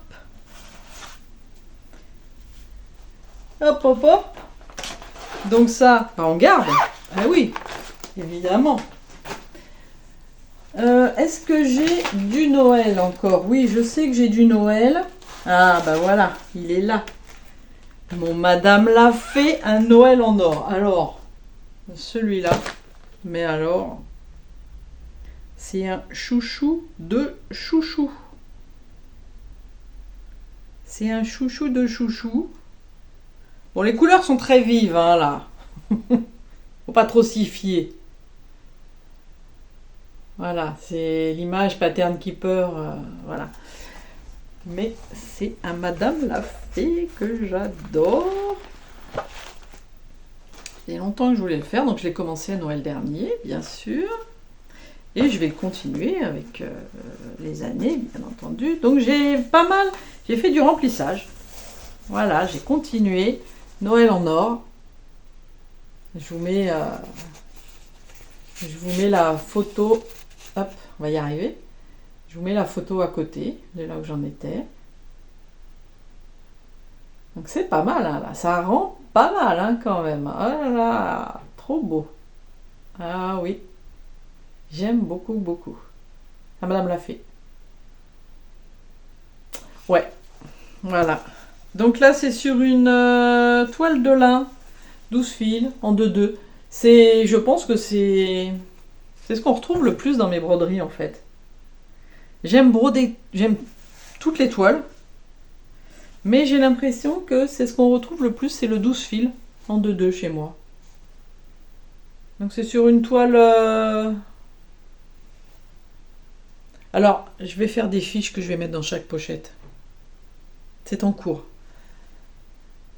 [SPEAKER 1] Hop, hop, hop. Donc ça, on garde. Ah oui, évidemment. Est-ce que j'ai du Noël encore? Oui, je sais que j'ai du Noël. Ah, bah voilà, il est là. Mon madame l'a fait, un Noël en or. Alors, celui-là, mais alors, c'est un chouchou de chouchou. C'est un chouchou de chouchou. Bon, les couleurs sont très vives, hein, là. Faut pas trop s'y fier. Voilà, c'est l'image Pattern Keeper, voilà. Mais c'est un Madame la Fée que j'adore. Il y a longtemps que je voulais le faire, donc je l'ai commencé à Noël dernier, bien sûr. Et je vais le continuer avec les années, bien entendu. Donc j'ai fait du remplissage. Voilà, j'ai continué. Noël en or. Je vous mets la photo. Hop, on va y arriver. Je vous mets la photo à côté de là où j'en étais. Donc c'est pas mal, hein, là. Ça rend pas mal hein, quand même. Oh là là, trop beau. Ah oui. J'aime beaucoup, beaucoup. Ah, Madame l'a fait. Ouais, voilà. Donc là, c'est sur une toile de lin, 12 fils, en 2-2. Je pense que c'est C'est ce qu'on retrouve le plus dans mes broderies en fait. J'aime broder, j'aime toutes les toiles, mais j'ai l'impression que c'est ce qu'on retrouve le plus, c'est le 12 fils en 2-2 chez moi. Donc c'est sur une toile... Alors, je vais faire des fiches que je vais mettre dans chaque pochette. C'est en cours.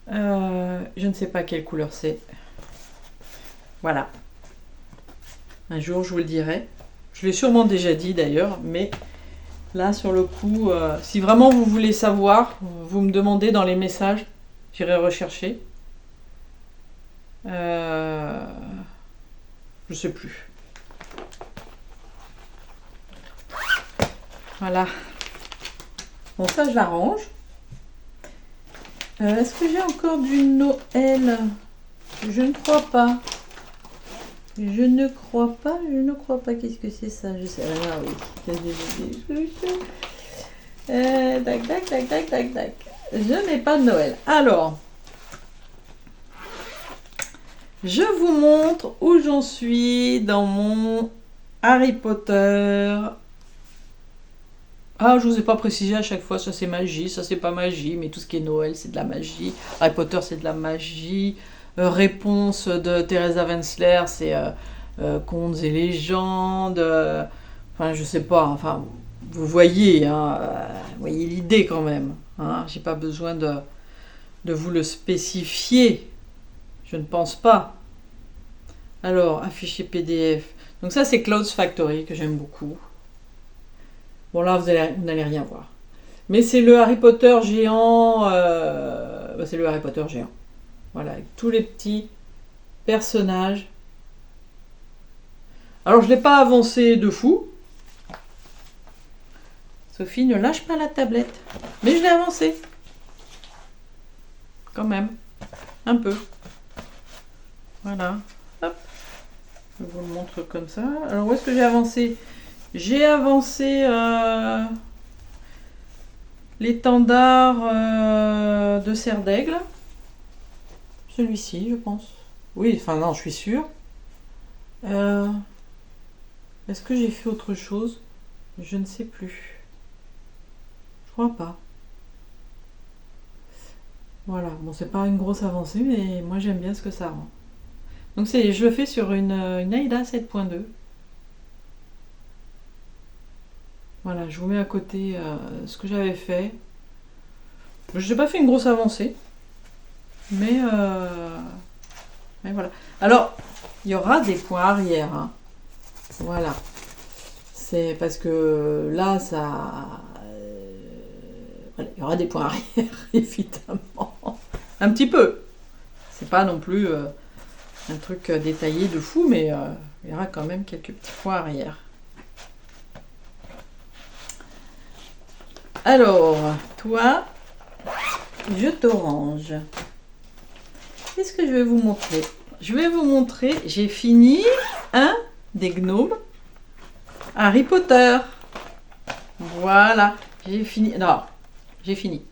[SPEAKER 1] Je ne sais pas quelle couleur c'est. Voilà. Un jour, je vous le dirai. Je l'ai sûrement déjà dit d'ailleurs, mais là, sur le coup, si vraiment vous voulez savoir, vous me demandez dans les messages, j'irai rechercher. Je sais plus. Voilà. Bon, ça, je l'arrange. Est-ce que j'ai encore du Noël? Je ne crois pas. Je ne crois pas. Qu'est-ce que c'est ça? Je sais. Ah oui. Tac. Je n'ai pas de Noël. Alors, je vous montre où j'en suis dans mon Harry Potter. Ah, je vous ai pas précisé à chaque fois, ça c'est magie, ça c'est pas magie, mais tout ce qui est Noël c'est de la magie. Harry Potter c'est de la magie. Réponse de Teresa Wensler, c'est contes et légendes. Enfin, je sais pas, enfin, vous voyez, hein, vous voyez l'idée quand même. Hein, j'ai pas besoin de vous le spécifier. Je ne pense pas. Alors, affiché PDF. Donc ça c'est Clouds Factory que j'aime beaucoup. Bon là, vous n'allez rien voir. Mais c'est le Harry Potter géant. C'est le Harry Potter géant. Voilà, avec tous les petits personnages. Alors, je ne l'ai pas avancé de fou. Sophie, ne lâche pas la tablette. Mais je l'ai avancé. Quand même. Un peu. Voilà. Hop. Je vous le montre comme ça. Alors, où est-ce que j'ai avancé ? J'ai avancé l'étendard de Serre d'Aigle. Celui-ci, je pense. Oui, enfin non, je suis sûre. Est-ce que j'ai fait autre chose? Je ne sais plus. Je crois pas. Voilà, bon, c'est pas une grosse avancée, mais moi j'aime bien ce que ça rend. Donc je le fais sur une Aida 7.2. Voilà, je vous mets à côté ce que j'avais fait. Je n'ai pas fait une grosse avancée. Mais voilà. Alors, il y aura des points arrière. Hein. Voilà. C'est parce que là, ça... voilà, il y aura des points arrière, évidemment. Un petit peu. C'est pas non plus un truc détaillé de fou, mais il y aura quand même quelques petits points arrière. Alors, toi, je t'orange. Qu'est-ce que je vais vous montrer? Je vais vous montrer, j'ai fini un des gnomes Harry Potter. Voilà, j'ai fini. Non, j'ai fini.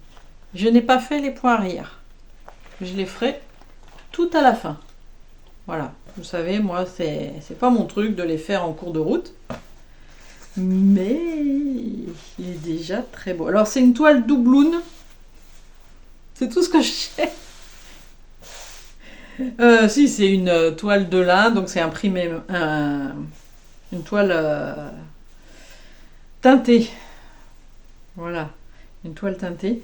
[SPEAKER 1] Je n'ai pas fait les points arrière. Je les ferai tout à la fin. Voilà, vous savez, moi, c'est pas mon truc de les faire en cours de route. Mais il est déjà très beau. Alors, c'est une toile doubloune. C'est tout ce que je sais. Si, c'est une toile de lin, donc c'est imprimé, une toile teintée. Voilà, une toile teintée.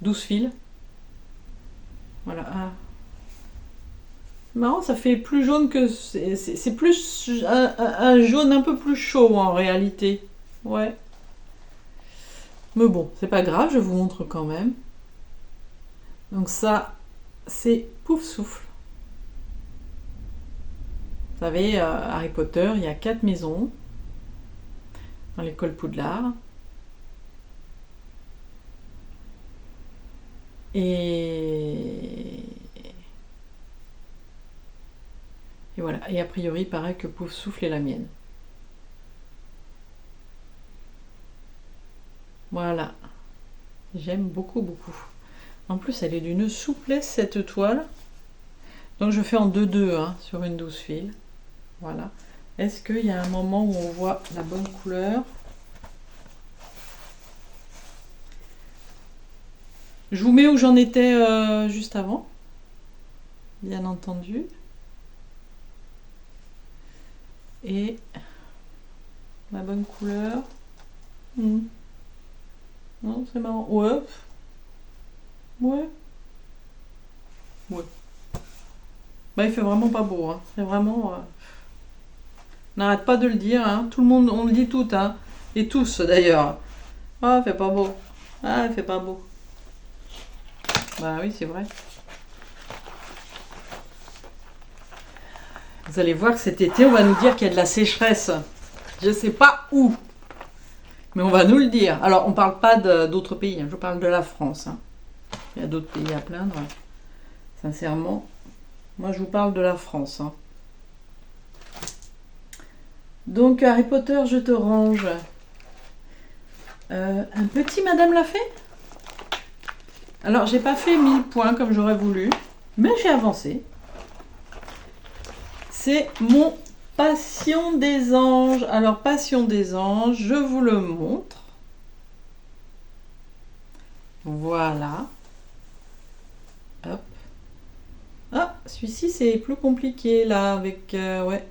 [SPEAKER 1] 12 fils. Voilà. Ah. Marrant, ça fait plus jaune que... C'est plus un jaune un peu plus chaud en réalité. Ouais. Mais bon, c'est pas grave, je vous montre quand même. Donc ça, c'est Pouf Souffle. Vous savez, Harry Potter, il y a 4 maisons dans l'école Poudlard. Et voilà. Et a priori, il paraît que Pouf Souffle est la mienne. Voilà. J'aime beaucoup, beaucoup. En plus, elle est d'une souplesse, cette toile. Donc je fais en 2-2 hein, sur une 12 fils. Voilà. Est-ce qu'il y a un moment où on voit la bonne couleur? Je vous mets où j'en étais juste avant, bien entendu. Et la bonne couleur. Non, c'est marrant. Ouais. Ouais. Ouais. Bah, il fait vraiment pas beau. Hein. C'est vraiment... On n'arrête pas de le dire. Hein. Tout le monde, on le dit tout. Hein. Et tous, d'ailleurs. Ah, il fait pas beau. Ah, il fait pas beau. Bah oui, c'est vrai. Vous allez voir que cet été, on va nous dire qu'il y a de la sécheresse. Je sais pas où. Mais on va nous le dire. Alors, on parle pas d'autres pays. Hein. Je parle de la France. Hein. Il y a d'autres pays à plaindre. Sincèrement. Moi, je vous parle de la France. Hein. Donc, Harry Potter, je te range. Un petit Madame l'a fait. Alors, j'ai pas fait 1000 points comme j'aurais voulu. Mais j'ai avancé. C'est mon Passion des anges. Alors, Passion des anges, je vous le montre. Voilà. Hop. Ah, celui-ci, c'est plus compliqué, là, avec... ouais.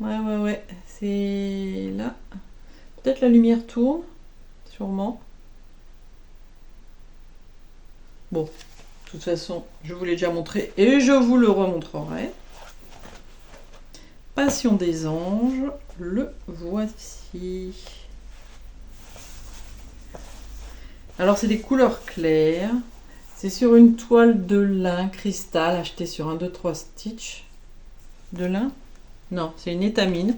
[SPEAKER 1] Ouais. C'est là. Peut-être la lumière tourne. Sûrement. Bon. De toute façon, je vous l'ai déjà montré et je vous le remontrerai. Passion des anges, le voici. Alors c'est des couleurs claires. C'est sur une toile de lin cristal achetée sur un 2-3 Stitch. De lin? Non, c'est une étamine.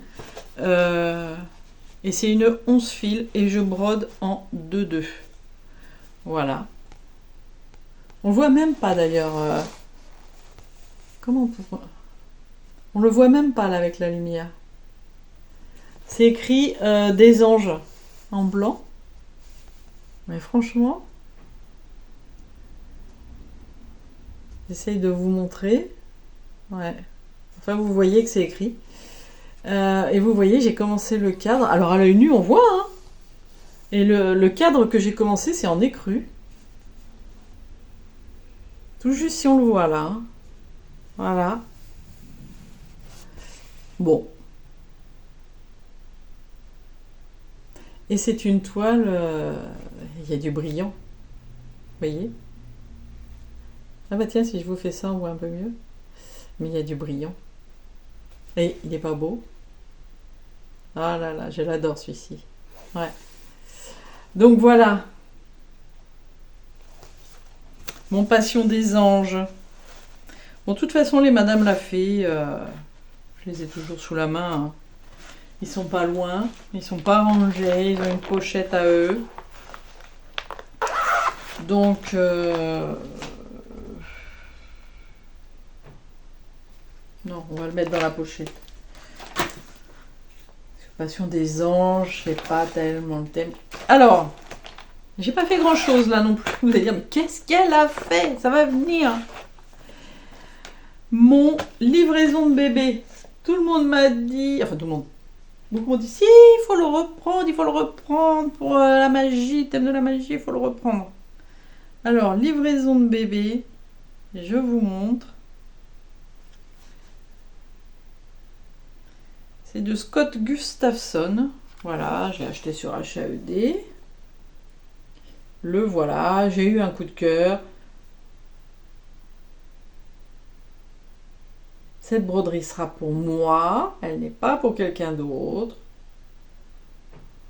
[SPEAKER 1] Et c'est une 11 fils et je brode en 2-2. Voilà. On voit même pas d'ailleurs. Comment on peut... On le voit même pas là avec la lumière. C'est écrit des anges en blanc. Mais franchement, j'essaye de vous montrer. Ouais. Enfin, vous voyez que c'est écrit. Et vous voyez, j'ai commencé le cadre. Alors à l'œil nu, on voit. Hein. Et le cadre que j'ai commencé, c'est en écru. Tout juste si on le voit là. Hein. Voilà. Bon. Et c'est une toile, il y a du brillant. Vous voyez? Ah bah tiens, si je vous fais ça, on voit un peu mieux. Mais il y a du brillant. Et il n'est pas beau? Ah là là, je l'adore celui-ci. Ouais. Donc voilà. Mon Passion des anges. Bon, de toute façon, les Madame l'a fait. Je les ai toujours sous la main. Hein. Ils sont pas loin. Ils sont pas rangés. Ils ont une pochette à eux. Donc... non, on va le mettre dans la pochette. Passion des anges, c'est pas tellement le thème. Alors, j'ai pas fait grand chose là non plus. Vous allez dire, mais qu'est-ce qu'elle a fait? Ça va venir. Mon livraison de bébé. Tout le monde m'a dit, enfin tout le monde. Beaucoup m'ont dit, si, il faut le reprendre pour la magie, thème de la magie, il faut le reprendre. Alors, livraison de bébé, je vous montre. C'est de Scott Gustafson. Voilà, j'ai acheté sur HAED. Le voilà, j'ai eu un coup de cœur. Cette broderie sera pour moi, elle n'est pas pour quelqu'un d'autre.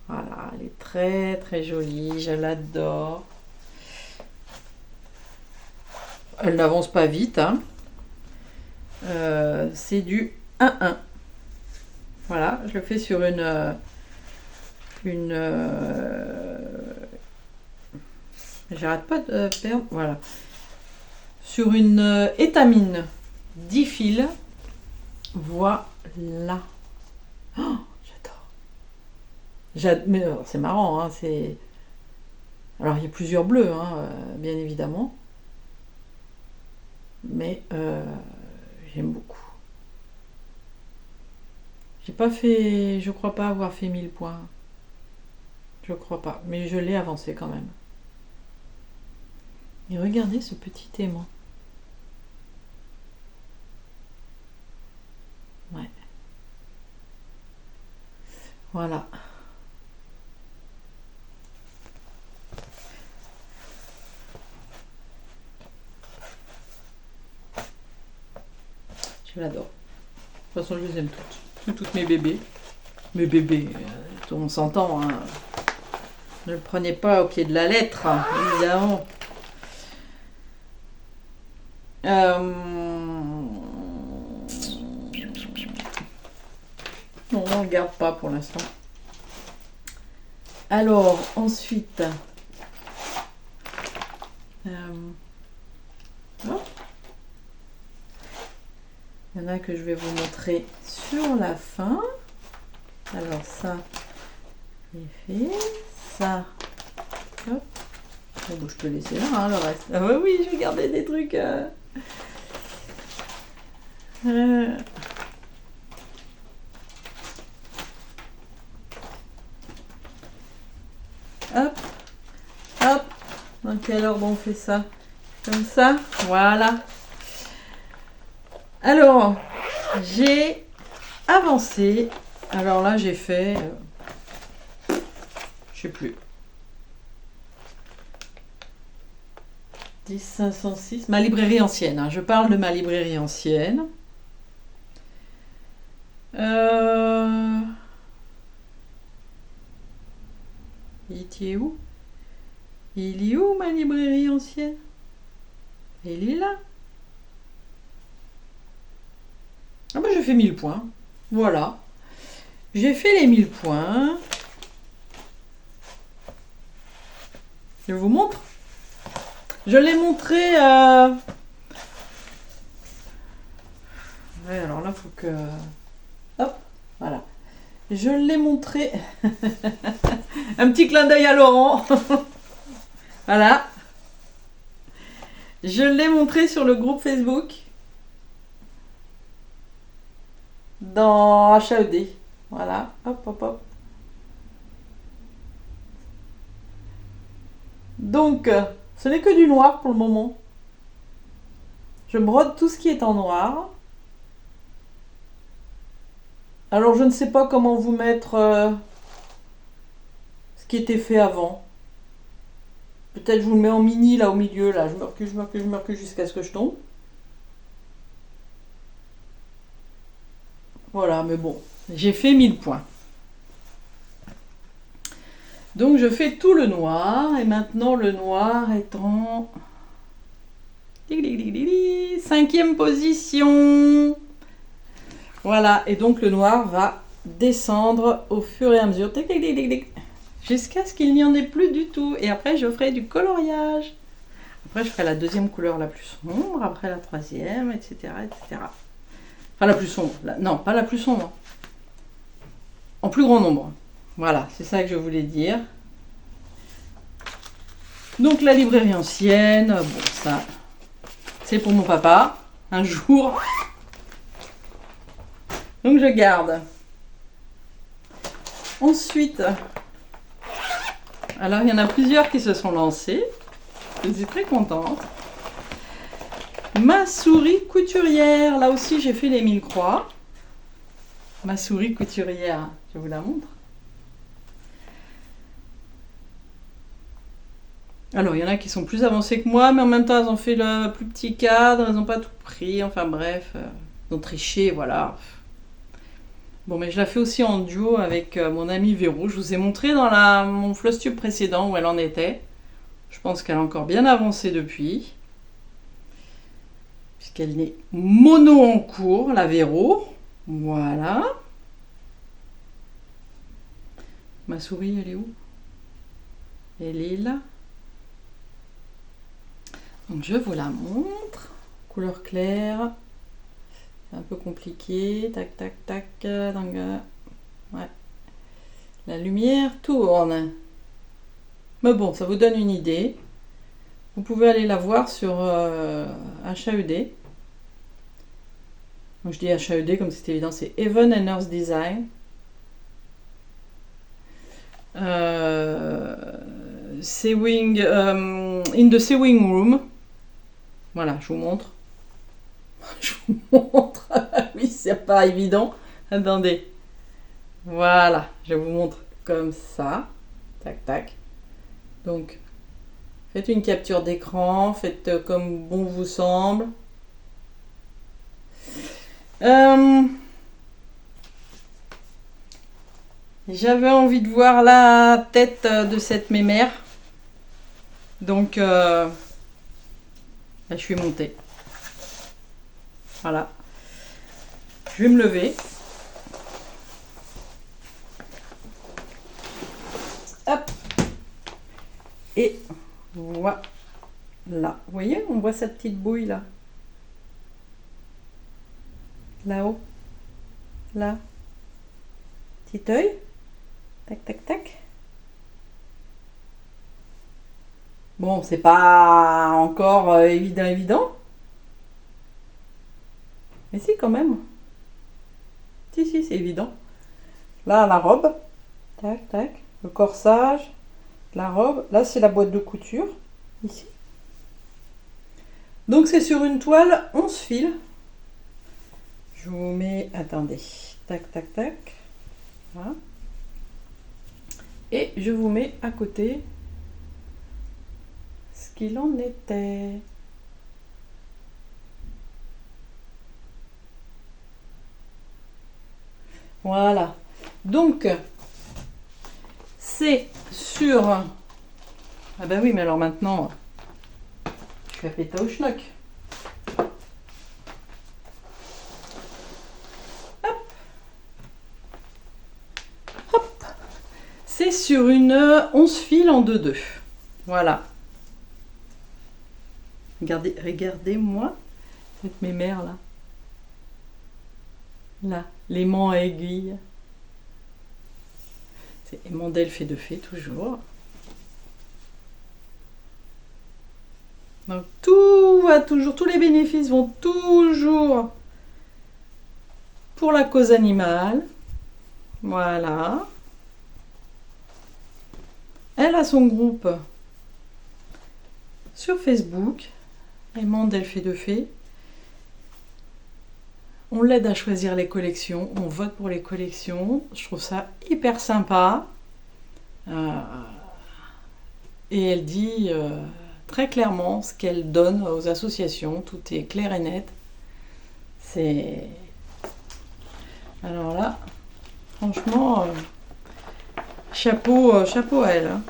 [SPEAKER 1] Voilà, elle est très très jolie, je l'adore. Elle n'avance pas vite. Hein. C'est du 1-1. Voilà, je le fais sur j'arrête pas de perdre. Voilà. Sur une étamine 10 fils. Voilà. Oh, j'adore. Mais c'est marrant, hein, c'est... Alors, il y a plusieurs bleus, hein, bien évidemment. Mais j'aime beaucoup. J'ai pas fait, je crois pas avoir fait 1000 points. Je crois pas, mais je l'ai avancé quand même. Et regardez ce petit aimant. Ouais. Voilà. Je l'adore. De toute façon, je les aime toutes. Toutes mes bébés. Mes bébés, on s'entend, hein. Ne le prenez pas au pied de la lettre, hein, évidemment. Non, on ne regarde pas pour l'instant. Alors, ensuite... Oh. Il y en a que je vais vous montrer sur la fin. Alors ça, j'ai fait ça. Hop. Oh, bon, je peux laisser là, hein, le reste. Ah bah oui, je vais garder des trucs. Hop, hop. Dans quel ordre on fait ça? Comme ça, voilà. Alors, j'ai avancé. Alors là, j'ai fait... je sais plus. 10 506. Ma librairie ancienne. Hein. Je parle de ma librairie ancienne. Il était où? Il est où ma librairie ancienne? Il est là. Ah bah j'ai fait 1000 points. Voilà. J'ai fait les 1000 points. Je vous montre. Je l'ai montré... Ouais, alors là, il faut que... Hop, voilà. Je l'ai montré. Un petit clin d'œil à Laurent. Voilà. Je l'ai montré sur le groupe Facebook. Dans HAED. Voilà. Hop, hop, hop. Donc, ce n'est que du noir pour le moment. Je brode tout ce qui est en noir. Alors, je ne sais pas comment vous mettre ce qui était fait avant. Peut-être je vous le mets en mini là au milieu. Là, je me recule, je me recule, je me recule jusqu'à ce que je tombe. Voilà, mais bon, j'ai fait 1000 points. Donc je fais tout le noir et maintenant le noir est en 5e position. Voilà, et donc le noir va descendre au fur et à mesure jusqu'à ce qu'il n'y en ait plus du tout. Et après je ferai du coloriage. Après je ferai la deuxième couleur la plus sombre, après la troisième, etc. etc. Enfin la plus sombre, non pas la plus sombre, en plus grand nombre. Voilà, c'est ça que je voulais dire. Donc la librairie ancienne, bon ça, c'est pour mon papa, un jour. Donc je garde. Ensuite, alors il y en a plusieurs qui se sont lancés. Je suis très contente. Ma souris couturière, là aussi j'ai fait les 1000 croix. Ma souris couturière, je vous la montre. Alors, il y en a qui sont plus avancés que moi, mais en même temps, elles ont fait le plus petit cadre, elles n'ont pas tout pris, enfin bref, ils ont triché, voilà. Bon, mais je la fais aussi en duo avec mon amie Véro. Je vous ai montré dans mon Flosstube précédent où elle en était. Je pense qu'elle a encore bien avancé depuis. Puisqu'elle est mono en cours, la Véro. Voilà. Ma souris, elle est où? Elle est là. Donc je vous la montre. Couleur claire. C'est un peu compliqué. Tac, tac, tac. Ouais. La lumière tourne. Mais bon, ça vous donne une idée. Vous pouvez aller la voir sur HAED. Donc je dis HAED comme c'est évident, c'est Heaven and Earth Design. Sewing, in the Sewing Room. Voilà, je vous montre. Je vous montre. Oui, c'est pas évident. Attendez. Voilà, je vous montre comme ça. Tac, tac. Donc, faites une capture d'écran. Faites comme bon vous semble. J'avais envie de voir la tête de cette mémère. Donc, je suis montée. Voilà. Je vais me lever. Hop. Et voilà. Vous voyez, on voit sa petite bouille là. Là-haut. Là. Petit œil. Tac, tac, tac. Bon, c'est pas encore évident. Mais si, quand même. Si, c'est évident. Là, la robe. Tac, tac. Le corsage. La robe. Là, c'est la boîte de couture. Ici. Donc, c'est sur une toile 11 fils. Je vous mets... Attendez. Tac, tac, tac. Voilà. Et je vous mets à côté ce qu'il en était. Voilà. Donc, c'est sur... Ah ben oui, mais alors maintenant, je vais péter au schnock. C'est sur une 11 fils en 2-2. Voilà. Regardez-moi cette mémère là. Là, l'aimant à aiguille. C'est aimant d'elfe et de fée toujours. Donc tout va toujours, tous les bénéfices vont toujours pour la cause animale. Voilà. Elle a son groupe sur Facebook, Aimant d'elfe et de fée. On l'aide à choisir les collections, on vote pour les collections. Je trouve ça hyper sympa. Et elle dit très clairement ce qu'elle donne aux associations. Tout est clair et net. C'est... Alors là, franchement... chapeau à elle. Hein.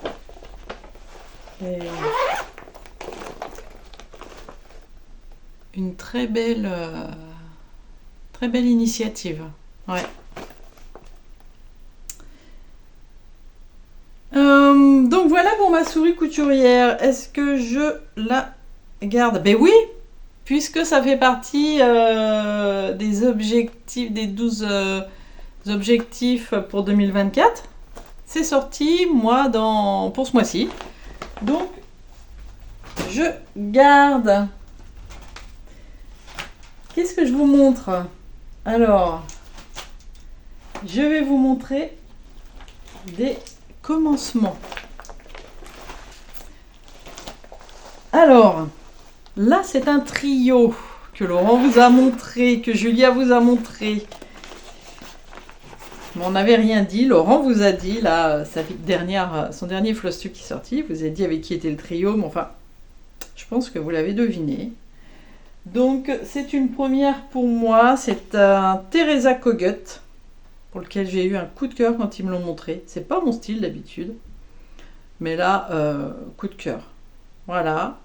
[SPEAKER 1] Une très belle initiative. Ouais. Donc voilà pour ma souris couturière. Est-ce que je la garde? Ben oui, puisque ça fait partie des objectifs, des 12 objectifs pour 2024. C'est sorti, moi, pour ce mois-ci. Donc, je garde. Qu'est-ce que je vous montre? Alors, je vais vous montrer des commencements. Alors, là, c'est un trio que Laurent vous a montré, que Julia vous a montré. On n'avait rien dit. Laurent vous a dit, là, son dernier Flosstube qui est sorti, vous a dit avec qui était le trio, mais enfin, je pense que vous l'avez deviné. Donc, c'est une première pour moi. C'est un Teresa Kogut, pour lequel j'ai eu un coup de cœur quand ils me l'ont montré. C'est pas mon style d'habitude, mais là, coup de cœur. Voilà.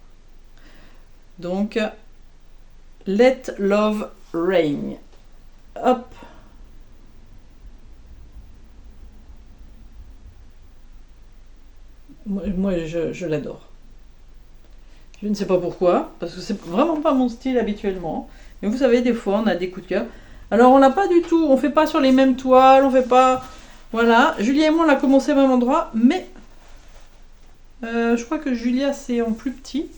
[SPEAKER 1] Donc, Let Love Reign. Hop. Moi je l'adore. Je ne sais pas pourquoi, parce que c'est vraiment pas mon style habituellement. Mais vous savez, des fois, on a des coups de cœur. Alors, on n'a pas du tout, on fait pas sur les mêmes toiles, on fait pas... Voilà, Julia et moi, on a commencé au même endroit, mais je crois que Julia, c'est en plus petit.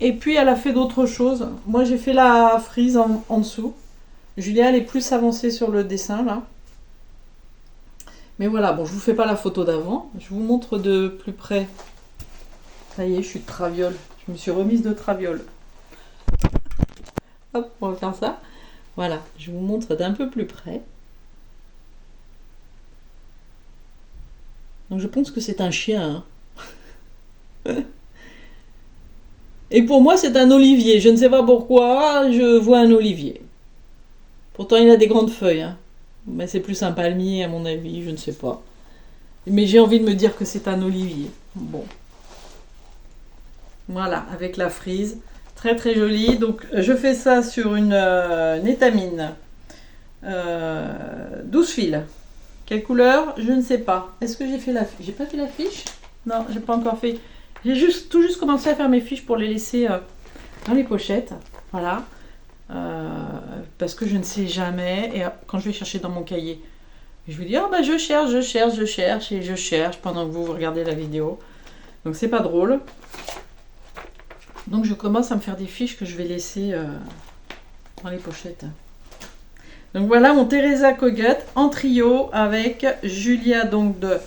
[SPEAKER 1] Et puis elle a fait d'autres choses. Moi j'ai fait la frise en dessous. Julia elle est plus avancée sur le dessin là. Mais voilà, bon je vous fais pas la photo d'avant. Je vous montre de plus près. Ça y est, je suis de traviole. Je me suis remise de traviole. Hop, on va faire ça. Voilà, je vous montre d'un peu plus près. Donc je pense que c'est un chien. Hein. Et pour moi c'est un olivier. Je ne sais pas pourquoi, je vois un olivier. Pourtant il a des grandes feuilles. Hein. Mais c'est plus un palmier à mon avis, je ne sais pas. Mais j'ai envie de me dire que c'est un olivier. Bon. Voilà, avec la frise. Très très jolie. Donc je fais ça sur une étamine. 12 fils. Quelle couleur? Je ne sais pas. Est-ce que j'ai fait la fiche? J'ai pas fait la fiche? Non, j'ai pas encore fait. J'ai tout juste commencé à faire mes fiches pour les laisser dans les pochettes. Voilà. Parce que je ne sais jamais. Et quand je vais chercher dans mon cahier, je vous dis, oh bah je cherche et je cherche pendant que vous regardez la vidéo. Donc c'est pas drôle. Donc je commence à me faire des fiches que je vais laisser dans les pochettes. Donc voilà mon Teresa Kogut en trio avec Julia donc de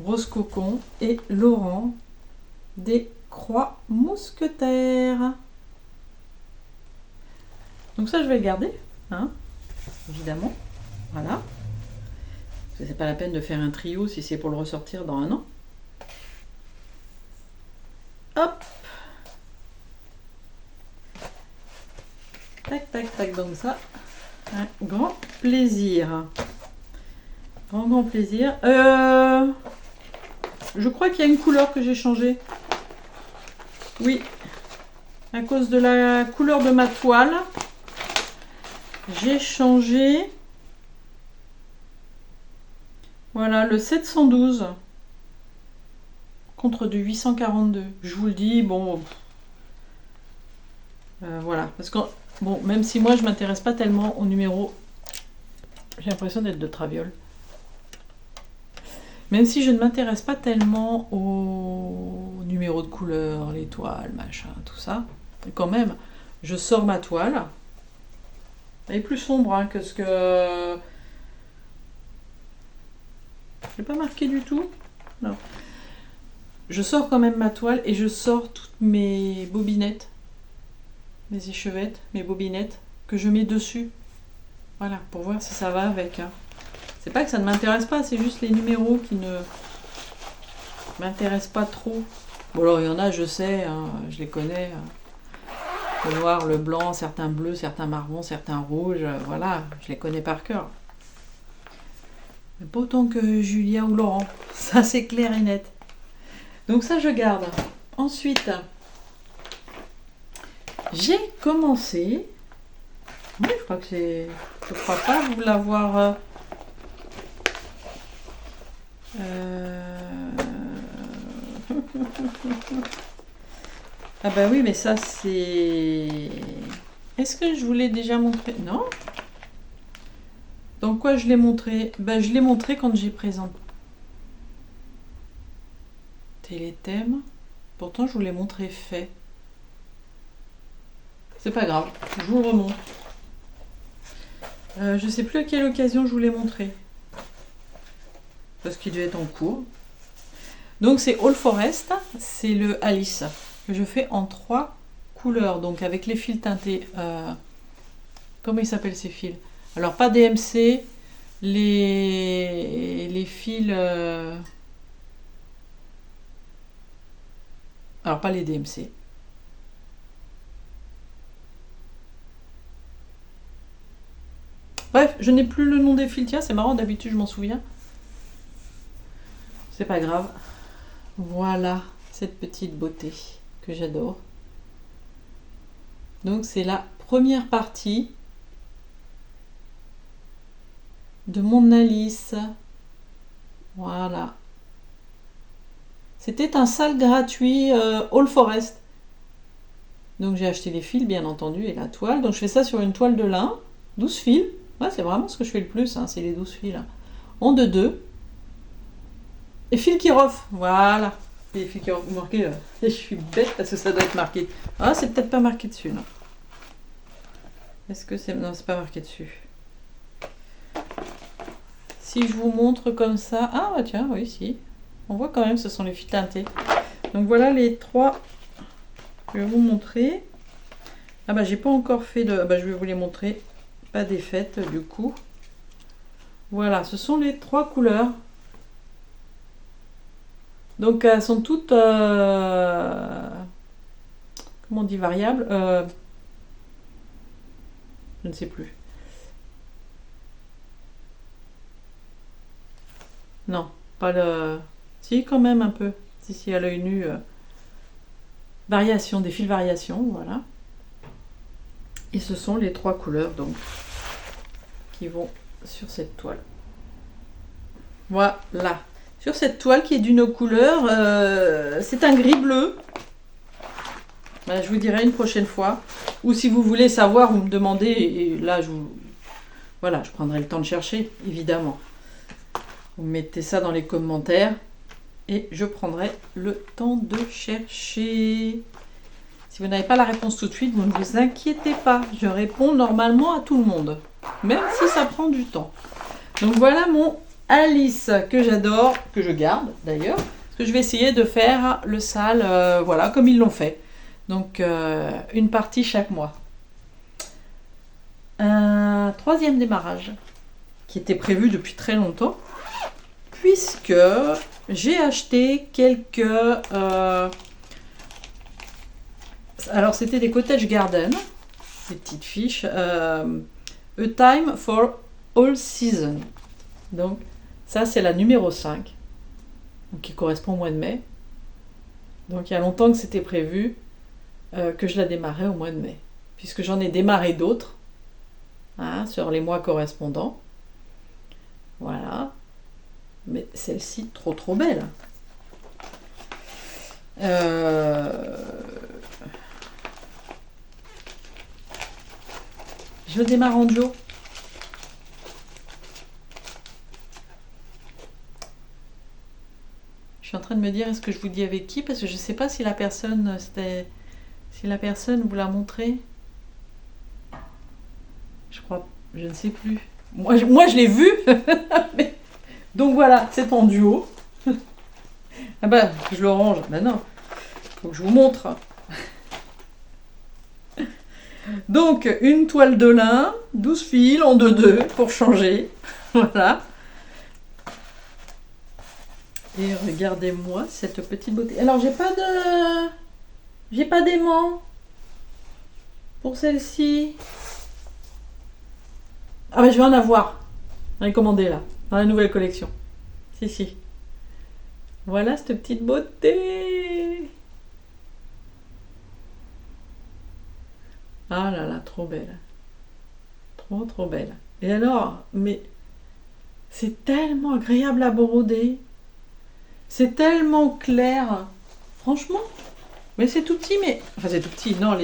[SPEAKER 1] Rose Cocon et Laurent des Croix Mousquetaires. Donc ça je vais le garder, hein, évidemment. Voilà. C'est pas la peine de faire un trio si c'est pour le ressortir dans un an. Hop. Tac, tac, tac, donc ça. Un grand plaisir. Grand plaisir. Je crois qu'il y a une couleur que j'ai changée. Oui. À cause de la couleur de ma toile. J'ai changé. Voilà, le 712. Contre du 842. Je vous le dis, bon. Voilà. Parce que, bon, même si moi je m'intéresse pas tellement au numéro. J'ai l'impression d'être de traviole. Même si je ne m'intéresse pas tellement au numéro de couleur, les toiles, machin, tout ça. Et quand même, je sors ma toile. Elle est plus sombre hein, que ce que... Je l'ai pas marqué du tout. Non. Je sors quand même ma toile et je sors toutes mes bobinettes. Mes échevettes, mes bobinettes que je mets dessus. Voilà, pour voir si ça va avec. Hein. C'est pas que ça ne m'intéresse pas, c'est juste les numéros qui ne m'intéressent pas trop. Bon alors il y en a, je sais, hein, je les connais. Le noir, le blanc, certains bleus, certains marrons, certains rouges, voilà, je les connais par cœur. Mais pas autant que Julia ou Laurent, ça c'est clair et net. Donc ça je garde. Ensuite, j'ai commencé... Oui, je crois que c'est... Je crois pas vous l'avoir... Ah bah oui, mais ça c'est... Est-ce que je vous l'ai déjà montré? Non. Donc quoi je l'ai montré? Ben je l'ai montré quand j'ai présenté les thèmes. Pourtant je vous l'ai montré fait. C'est pas grave, je vous le remonte. Je sais plus à quelle occasion je vous l'ai montré. Parce qu'il devait être en cours. Donc c'est All Forest, c'est le Alice que je fais en 3 couleurs, donc avec les fils teintés. Comment ils s'appellent ces fils? Alors pas DMC, les fils... Alors pas les DMC. Bref, je n'ai plus le nom des fils. Tiens, c'est marrant, d'habitude je m'en souviens. C'est pas grave. Voilà, cette petite beauté que j'adore. Donc c'est la première partie de mon Alice. Voilà. C'était un sac gratuit All Forest. Donc j'ai acheté les fils bien entendu et la toile. Donc je fais ça sur une toile de lin, 12 fils. Ouais, c'est vraiment ce que je fais le plus, hein, c'est les 12 fils là. En 2-2. Et fil qui rof, voilà. des filles qui ont marqué. Et je suis bête parce que ça doit être marqué. Ah, c'est peut-être pas marqué dessus, non. Est-ce que c'est... Non, c'est pas marqué dessus. Si je vous montre comme ça... Ah, bah tiens, oui, si. On voit quand même, ce sont les filles teintées. Donc voilà les 3. Je vais vous montrer. Ah bah j'ai pas encore fait de... Bah je vais vous les montrer. Pas des fêtes, du coup. Voilà, ce sont les 3 couleurs. Donc elles sont toutes... comment on dit, variables je ne sais plus. Non, pas le... Si, quand même un peu. Si, à l'œil nu. Variation, des fils variation, voilà. Et ce sont les 3 couleurs, donc, qui vont sur cette toile. Voilà. Sur cette toile qui est d'une couleur, c'est un gris bleu. Ben, je vous dirai une prochaine fois. Ou si vous voulez savoir, vous me demandez, et là, voilà, je prendrai le temps de chercher, évidemment. Vous mettez ça dans les commentaires et je prendrai le temps de chercher. Si vous n'avez pas la réponse tout de suite, vous ne vous inquiétez pas. Je réponds normalement à tout le monde, même si ça prend du temps. Donc voilà mon Alice que j'adore, que je garde d'ailleurs. Parce que je vais essayer de faire le sale, voilà, comme ils l'ont fait. Donc une partie chaque mois. Un 3e démarrage qui était prévu depuis très longtemps. Puisque j'ai acheté quelques... alors, c'était des Cottage Garden, des petites fiches. A Time for All Season. Donc, ça, c'est la numéro 5, donc, qui correspond au mois de mai. Donc, il y a longtemps que c'était prévu que je la démarrais au mois de mai. Puisque j'en ai démarré d'autres, hein, sur les mois correspondants. Voilà. Mais celle-ci, trop belle. Je démarre en duo. Je suis en train de me dire, est-ce que je vous dis avec qui? Parce que je ne sais pas si la personne, si la personne vous l'a montré. Je crois, je ne sais plus. Moi je l'ai vu. Mais... Donc voilà, c'est en duo. Ah bah, je le range. Ben non, faut que je vous montre. Donc, une toile de lin, 12 fils en 2-2 pour changer. Voilà. Et regardez-moi cette petite beauté. Alors, j'ai pas d'aimant pour celle-ci. Ah mais je vais en avoir. On est commandé là, dans la nouvelle collection. Si. Voilà cette petite beauté. Ah là là, trop belle. Trop belle. Et alors, mais c'est tellement agréable à broder. C'est tellement clair. Franchement. Mais c'est tout petit, mais... Enfin, c'est tout petit, non,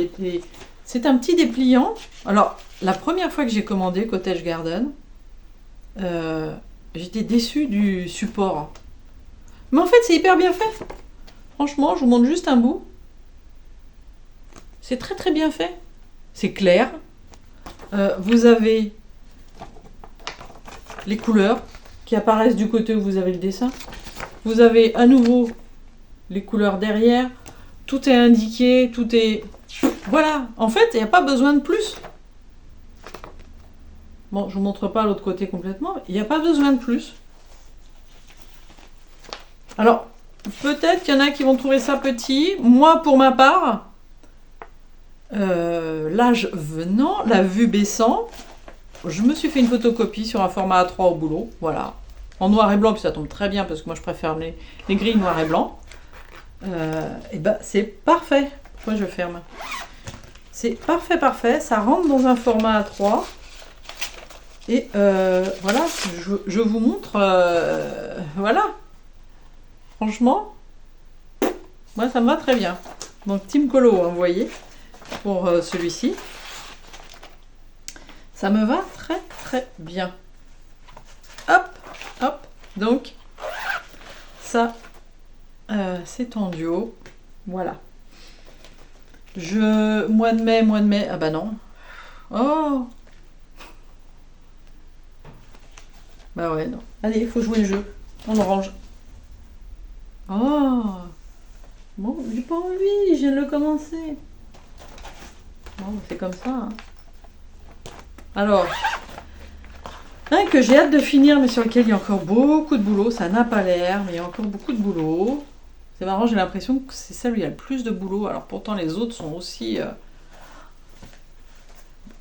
[SPEAKER 1] c'est un petit dépliant. Alors, la première fois que j'ai commandé Cottage Garden, j'étais déçue du support. Mais en fait, c'est hyper bien fait. Franchement, je vous montre juste un bout. C'est très bien fait. C'est clair. Vous avez les couleurs qui apparaissent du côté où vous avez le dessin. Vous avez à nouveau les couleurs derrière. Tout est indiqué, tout est... Voilà, en fait, il n'y a pas besoin de plus. Bon, je ne vous montre pas l'autre côté complètement. Il n'y a pas besoin de plus. Alors, peut-être qu'il y en a qui vont trouver ça petit. Moi, pour ma part, l'âge venant, la vue baissant, je me suis fait une photocopie sur un format A3 au boulot. Voilà. En noir et blanc, puis ça tombe très bien parce que moi, je préfère les grilles noir et blanc. Et ben, c'est parfait. Pourquoi je ferme? C'est parfait. Ça rentre dans un format A3. Et voilà, je vous montre. Voilà. Franchement, moi, ça me va très bien. Donc, Team Colo, hein, vous voyez, pour celui-ci. Ça me va très bien. Hop. Donc, ça... c'est en duo. Voilà. Mois de mai. Ah bah non. Oh. Bah ouais, non. Allez, il faut jouer le jeu. On le range. Oh. Bon, j'ai pas envie, je viens de le commencer. Bon, c'est comme ça. Hein. Alors, un que j'ai hâte de finir, mais sur lequel il y a encore beaucoup de boulot. Ça n'a pas l'air, mais il y a encore beaucoup de boulot. C'est marrant, j'ai l'impression que c'est celle où il y a le plus de boulot. Alors pourtant, les autres sont aussi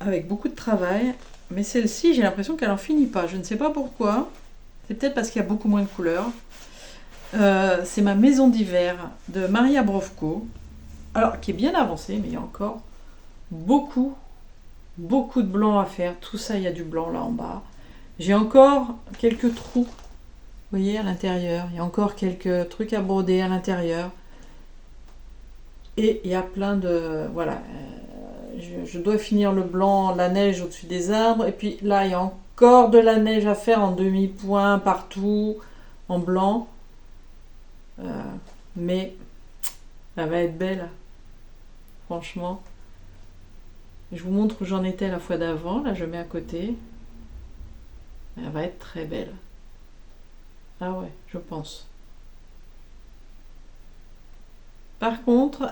[SPEAKER 1] avec beaucoup de travail. Mais celle-ci, j'ai l'impression qu'elle en finit pas. Je ne sais pas pourquoi. C'est peut-être parce qu'il y a beaucoup moins de couleurs. C'est ma maison d'hiver de Maria Brovko. Alors, qui est bien avancée, mais il y a encore beaucoup de blanc à faire. Tout ça, il y a du blanc là en bas. J'ai encore quelques trous, vous voyez, à l'intérieur. Il y a encore quelques trucs à broder à l'intérieur. Et il y a plein de... Voilà. Je dois finir le blanc, la neige au-dessus des arbres. Et puis là, il y a encore de la neige à faire en demi-point partout, en blanc. Mais elle va être belle. Franchement. Je vous montre où j'en étais la fois d'avant. Là, je mets à côté. Elle va être très belle. Ah ouais, je pense. Par contre,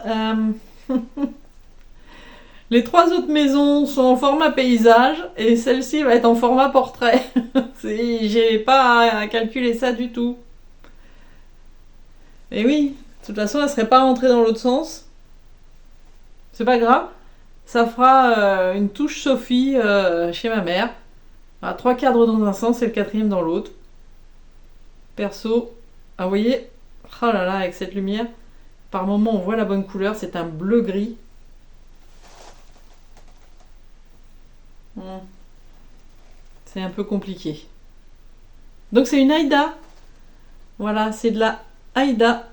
[SPEAKER 1] les 3 autres maisons sont en format paysage et celle-ci va être en format portrait. J'ai pas à calculer ça du tout. Et oui, de toute façon, elle serait pas rentrée dans l'autre sens. C'est pas grave. Ça fera une touche Sophie chez ma mère. 3 cadres dans un sens et le 4e dans l'autre. Perso, ah, vous voyez, oh là là, avec cette lumière, par moment on voit la bonne couleur, c'est un bleu-gris. C'est un peu compliqué. Donc c'est une Aïda. Voilà, c'est de la Aïda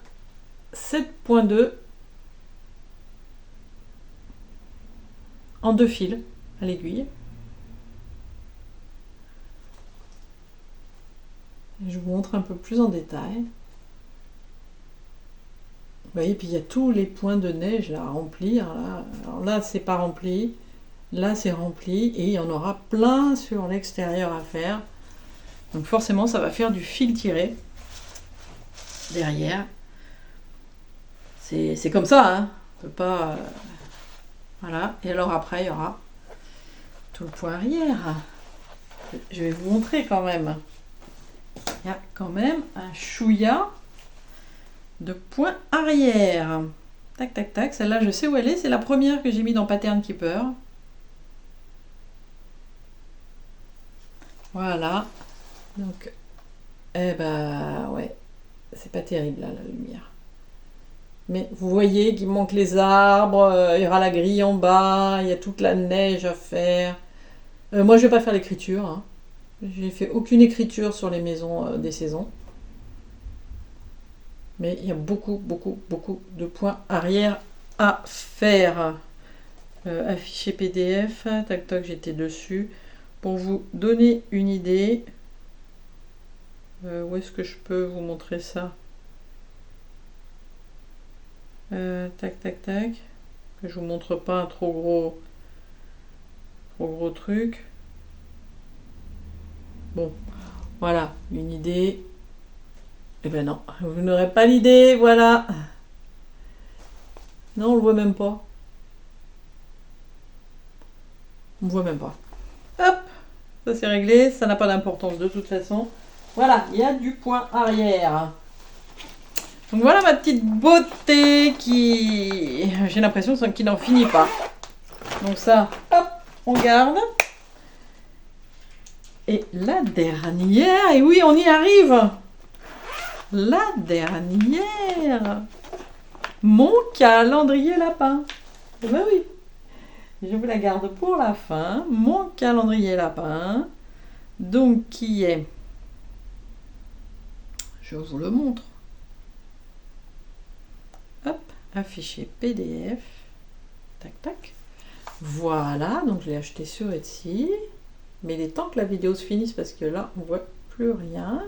[SPEAKER 1] 7.2 en 2 fils à l'aiguille. Je vous montre un peu plus en détail. Vous voyez, puis il y a tous les points de neige là, à remplir. Là. Alors là, c'est pas rempli. Là, c'est rempli. Et il y en aura plein sur l'extérieur à faire. Donc forcément, ça va faire du fil tiré derrière. C'est comme ça, hein. On peut pas... Voilà. Et alors après, il y aura tout le point arrière. Je vais vous montrer quand même. Il y a quand même un chouïa de point arrière. Tac, tac, tac. Celle-là, je sais où elle est. C'est la première que j'ai mis dans Pattern Keeper. Voilà. Donc, eh ben, ouais. C'est pas terrible, là, la lumière. Mais vous voyez qu'il manque les arbres. Il y aura la grille en bas. Il y a toute la neige à faire. Moi, je vais pas faire l'écriture, hein. J'ai fait aucune écriture sur les maisons des saisons. Mais il y a beaucoup de points arrière à faire. Afficher PDF, tac tac, j'étais dessus. Pour vous donner une idée, où est-ce que je peux vous montrer ça? Tac tac tac, que je vous montre pas un trop gros truc. Bon, voilà, une idée. Eh ben non, vous n'aurez pas l'idée, voilà. Non, on le voit même pas. On ne voit même pas. Hop, ça c'est réglé, ça n'a pas d'importance de toute façon. Voilà, il y a du point arrière. Donc voilà ma petite beauté qui... J'ai l'impression qu'il n'en finit pas. Donc ça, hop, on garde. Et la dernière, et oui, on y arrive. La dernière, mon calendrier lapin. Eh ben oui, je vous la garde pour la fin. Mon calendrier lapin, donc qui est, je vous le montre. Hop, affiché PDF. Tac tac. Voilà, donc je l'ai acheté sur Etsy. Mais il est temps que la vidéo se finisse parce que là, on voit plus rien.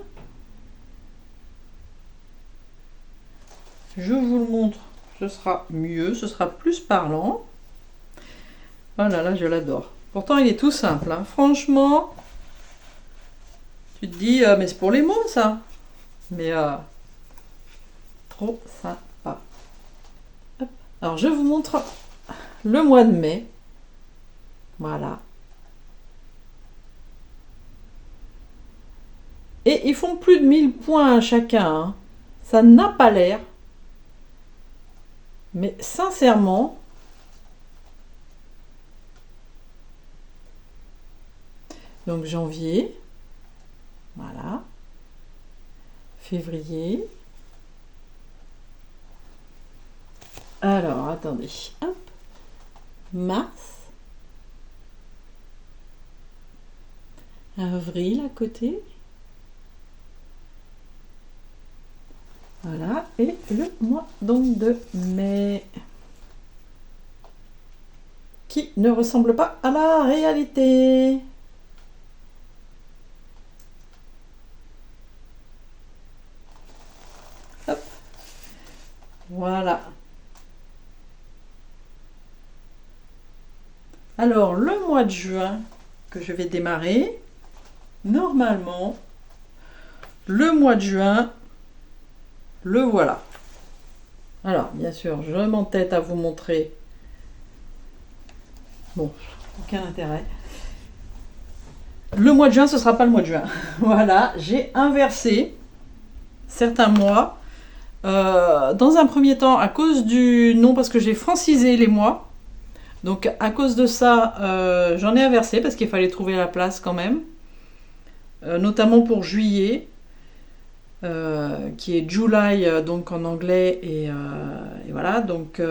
[SPEAKER 1] je vous le montre, ce sera mieux, ce sera plus parlant. Oh là là, je l'adore. Pourtant, il est tout simple, hein. Franchement, tu te dis, mais c'est pour les mots, ça. Mais trop sympa. Hop. Alors, je vous montre le mois de mai. Voilà. Et ils font plus de 1000 points chacun, hein. Ça n'a pas l'air. Mais sincèrement, donc janvier, voilà, février. Alors, attendez, hop, mars, avril à côté. Voilà, et le mois donc de mai, qui ne ressemble pas à la réalité. Hop, voilà. Alors, le mois de juin que je vais démarrer, normalement, le mois de juin, le voilà. Alors, bien sûr, je m'entête à vous montrer. Bon, aucun intérêt. Le mois de juin, ce ne sera pas le mois de juin. Voilà, j'ai inversé certains mois. Dans un premier temps, à cause du nom, parce que j'ai francisé les mois. Donc, à cause de ça, j'en ai inversé, parce qu'il fallait trouver la place quand même. Notamment pour juillet. Qui est July donc en anglais et voilà, donc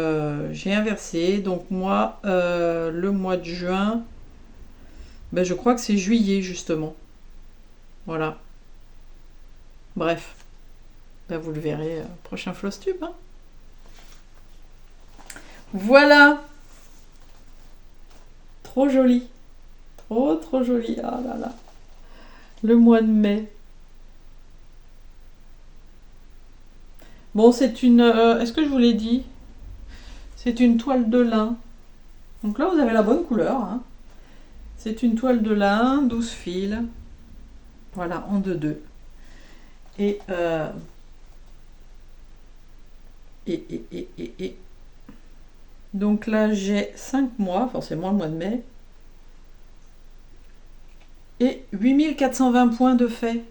[SPEAKER 1] j'ai inversé, donc moi le mois de juin, ben, je crois que c'est juillet justement, voilà, bref, ben, vous le verrez prochain Flosstube, hein. Voilà, trop joli, trop joli, ah là là, le mois de mai. Bon, c'est une... est-ce que je vous l'ai dit? C'est une toile de lin. Donc là, vous avez la bonne couleur, hein. C'est une toile de lin, 12 fils. Voilà, en 2-2. Et, donc là, j'ai 5 mois, forcément le mois de mai. Et 8420 points de fait. Vous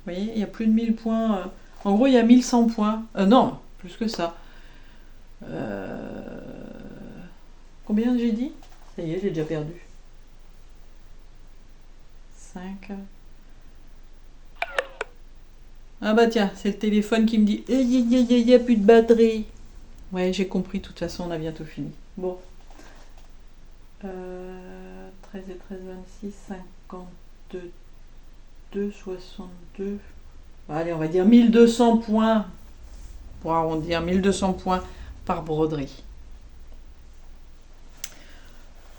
[SPEAKER 1] voyez, il y a plus de 1000 points... En gros, il y a 1100 points. Non, plus que ça. Combien j'ai dit? Ça y est, j'ai déjà perdu. 5. Ah bah tiens, c'est le téléphone qui me dit il n'y a plus de batterie. Ouais, j'ai compris, de toute façon, on a bientôt fini. Bon. 13 et 13, 26, 52, 2, 62... Allez, on va dire 1200 points, pour arrondir, 1200 points par broderie.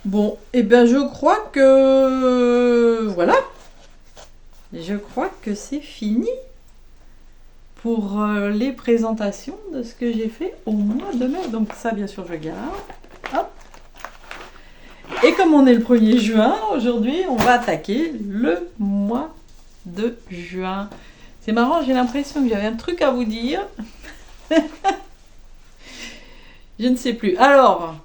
[SPEAKER 1] Bon, et bien je crois que... Voilà. Je crois que c'est fini pour les présentations de ce que j'ai fait au mois de mai. Donc ça, bien sûr, je garde. Hop. Et comme on est le 1er juin, aujourd'hui, on va attaquer le mois de juin. C'est marrant, j'ai l'impression que j'avais un truc à vous dire. Je ne sais plus. Alors,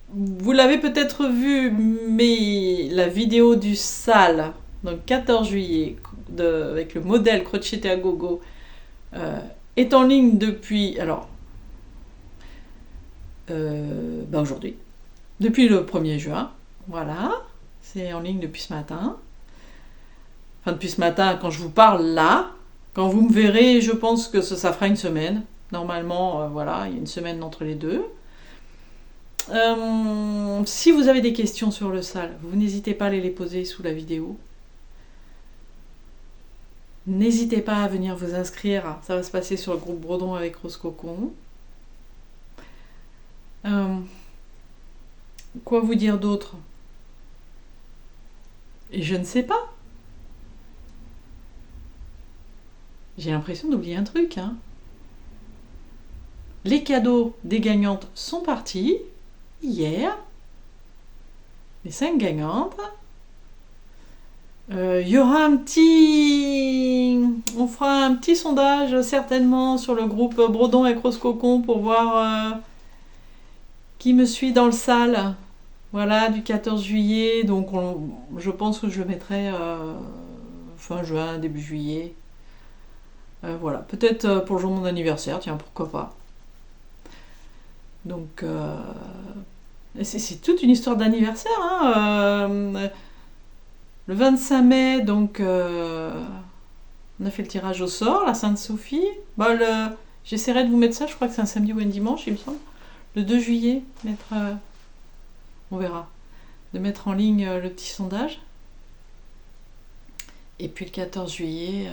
[SPEAKER 1] vous l'avez peut-être vu, mais la vidéo du SAL, donc 14 juillet, avec le modèle crocheté à gogo, est en ligne depuis, alors, aujourd'hui, depuis le 1er juin. Voilà, c'est en ligne depuis ce matin. Enfin, depuis ce matin, quand je vous parle là, quand vous me verrez, je pense que ça fera une semaine. Normalement, voilà, il y a une semaine entre les deux. Si vous avez des questions sur le SAL, vous n'hésitez pas à les poser sous la vidéo. N'hésitez pas à venir vous inscrire. Ça va se passer sur le groupe Brodon avec Rose Cocon. Quoi vous dire d'autre? Et je ne sais pas. J'ai l'impression d'oublier un truc, hein. Les cadeaux des gagnantes sont partis hier. Les 5 gagnantes. Il y aura on fera un petit sondage certainement sur le groupe Brodon et Cross-Cocon pour voir qui me suit dans le salle. Voilà, du 14 juillet. Donc je pense que je le mettrai fin juin, début juillet. Voilà, peut-être pour le jour de mon anniversaire, tiens, pourquoi pas. Donc, c'est toute une histoire d'anniversaire, hein. Le 25 mai, donc, on a fait le tirage au sort, la Sainte-Sophie. Bon, j'essaierai de vous mettre ça, je crois que c'est un samedi ou un dimanche, il me semble. Le 2 juillet, on verra, de mettre en ligne le petit sondage. Et puis le 14 juillet,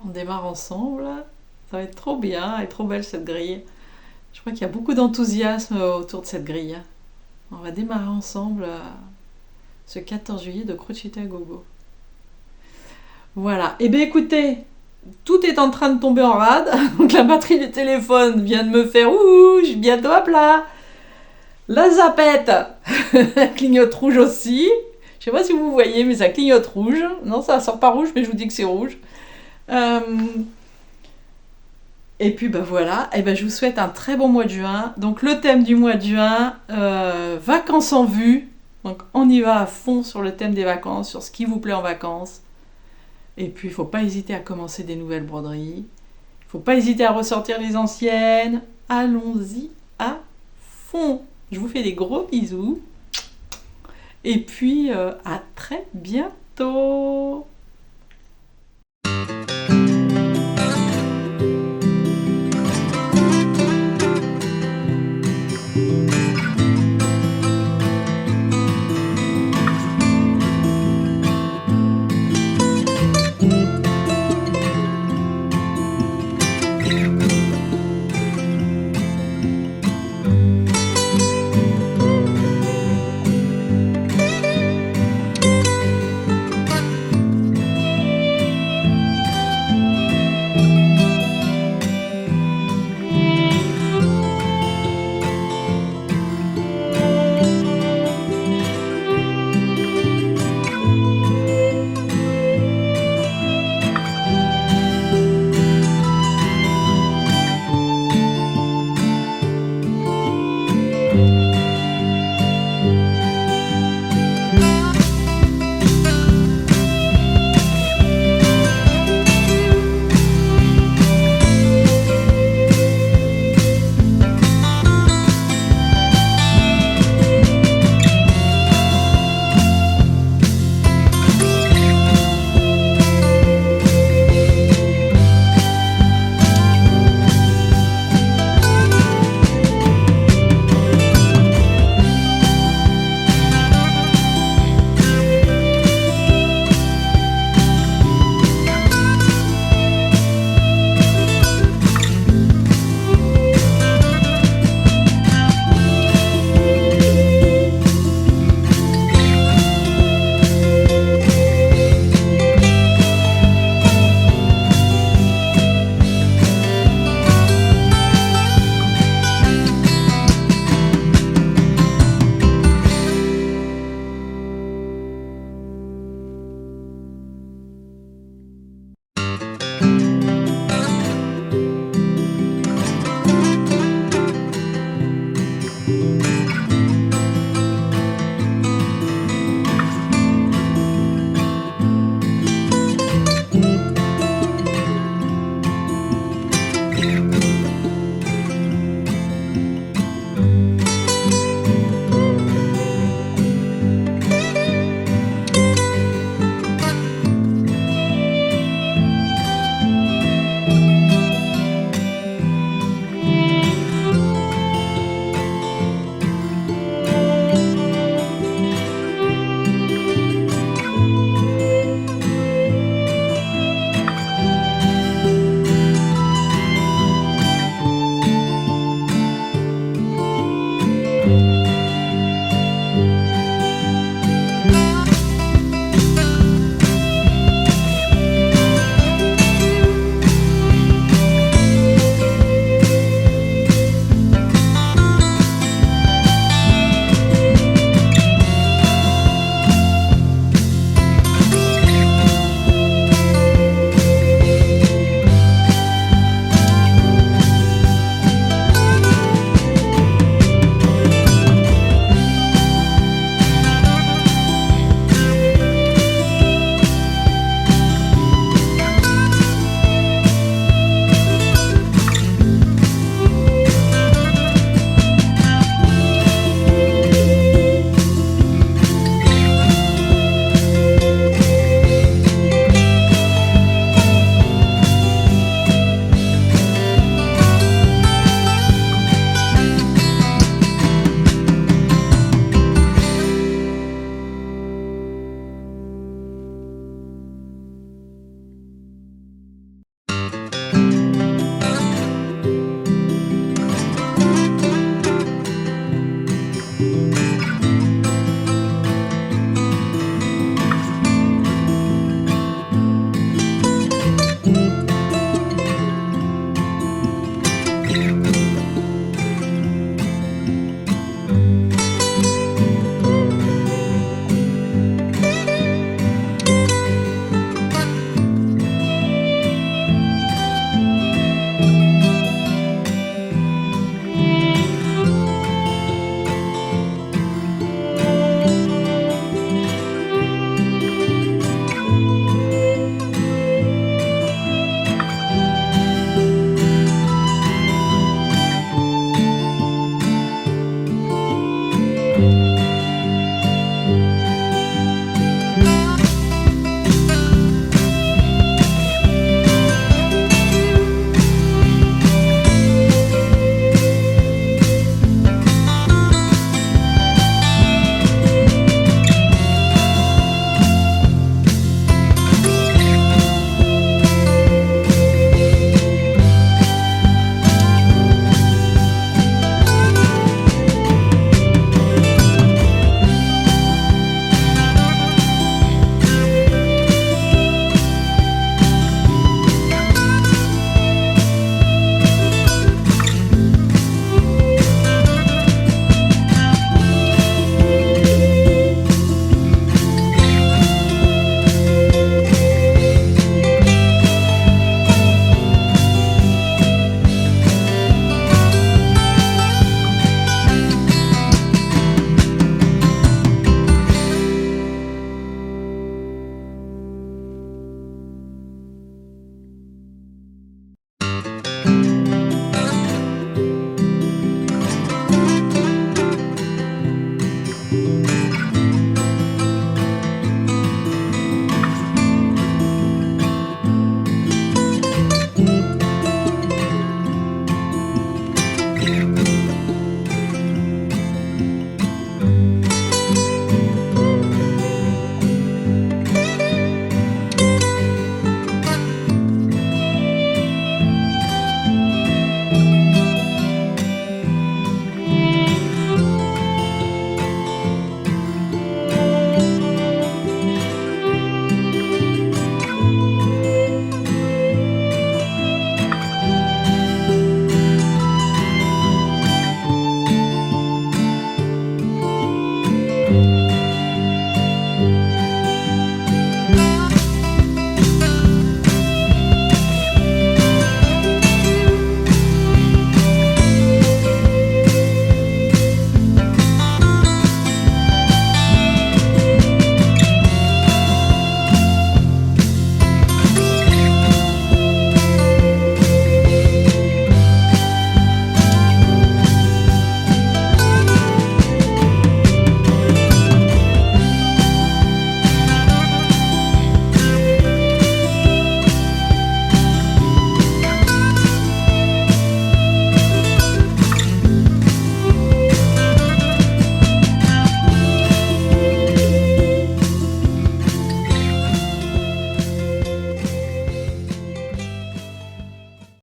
[SPEAKER 1] on démarre ensemble. Ça va être trop bien, elle est trop belle cette grille. Je crois qu'il y a beaucoup d'enthousiasme autour de cette grille. On va démarrer ensemble ce 14 juillet de Crocetta Gogo. Voilà. Eh bien écoutez, tout est en train de tomber en rade. Donc la batterie du téléphone vient de me faire ouh, je suis bientôt à plat. La zapette, elle clignote rouge aussi. Je sais pas si vous voyez, mais ça clignote rouge. Non, ça sort pas rouge, mais je vous dis que c'est rouge. Et puis voilà, et je vous souhaite un très bon mois de juin. Donc le thème du mois de juin, vacances en vue. Donc on y va à fond sur le thème des vacances, sur ce qui vous plaît en vacances. Et puis il ne faut pas hésiter à commencer des nouvelles broderies. Il ne faut pas hésiter à ressortir les anciennes. Allons-y à fond. Je vous fais des gros bisous. Et puis à très bientôt.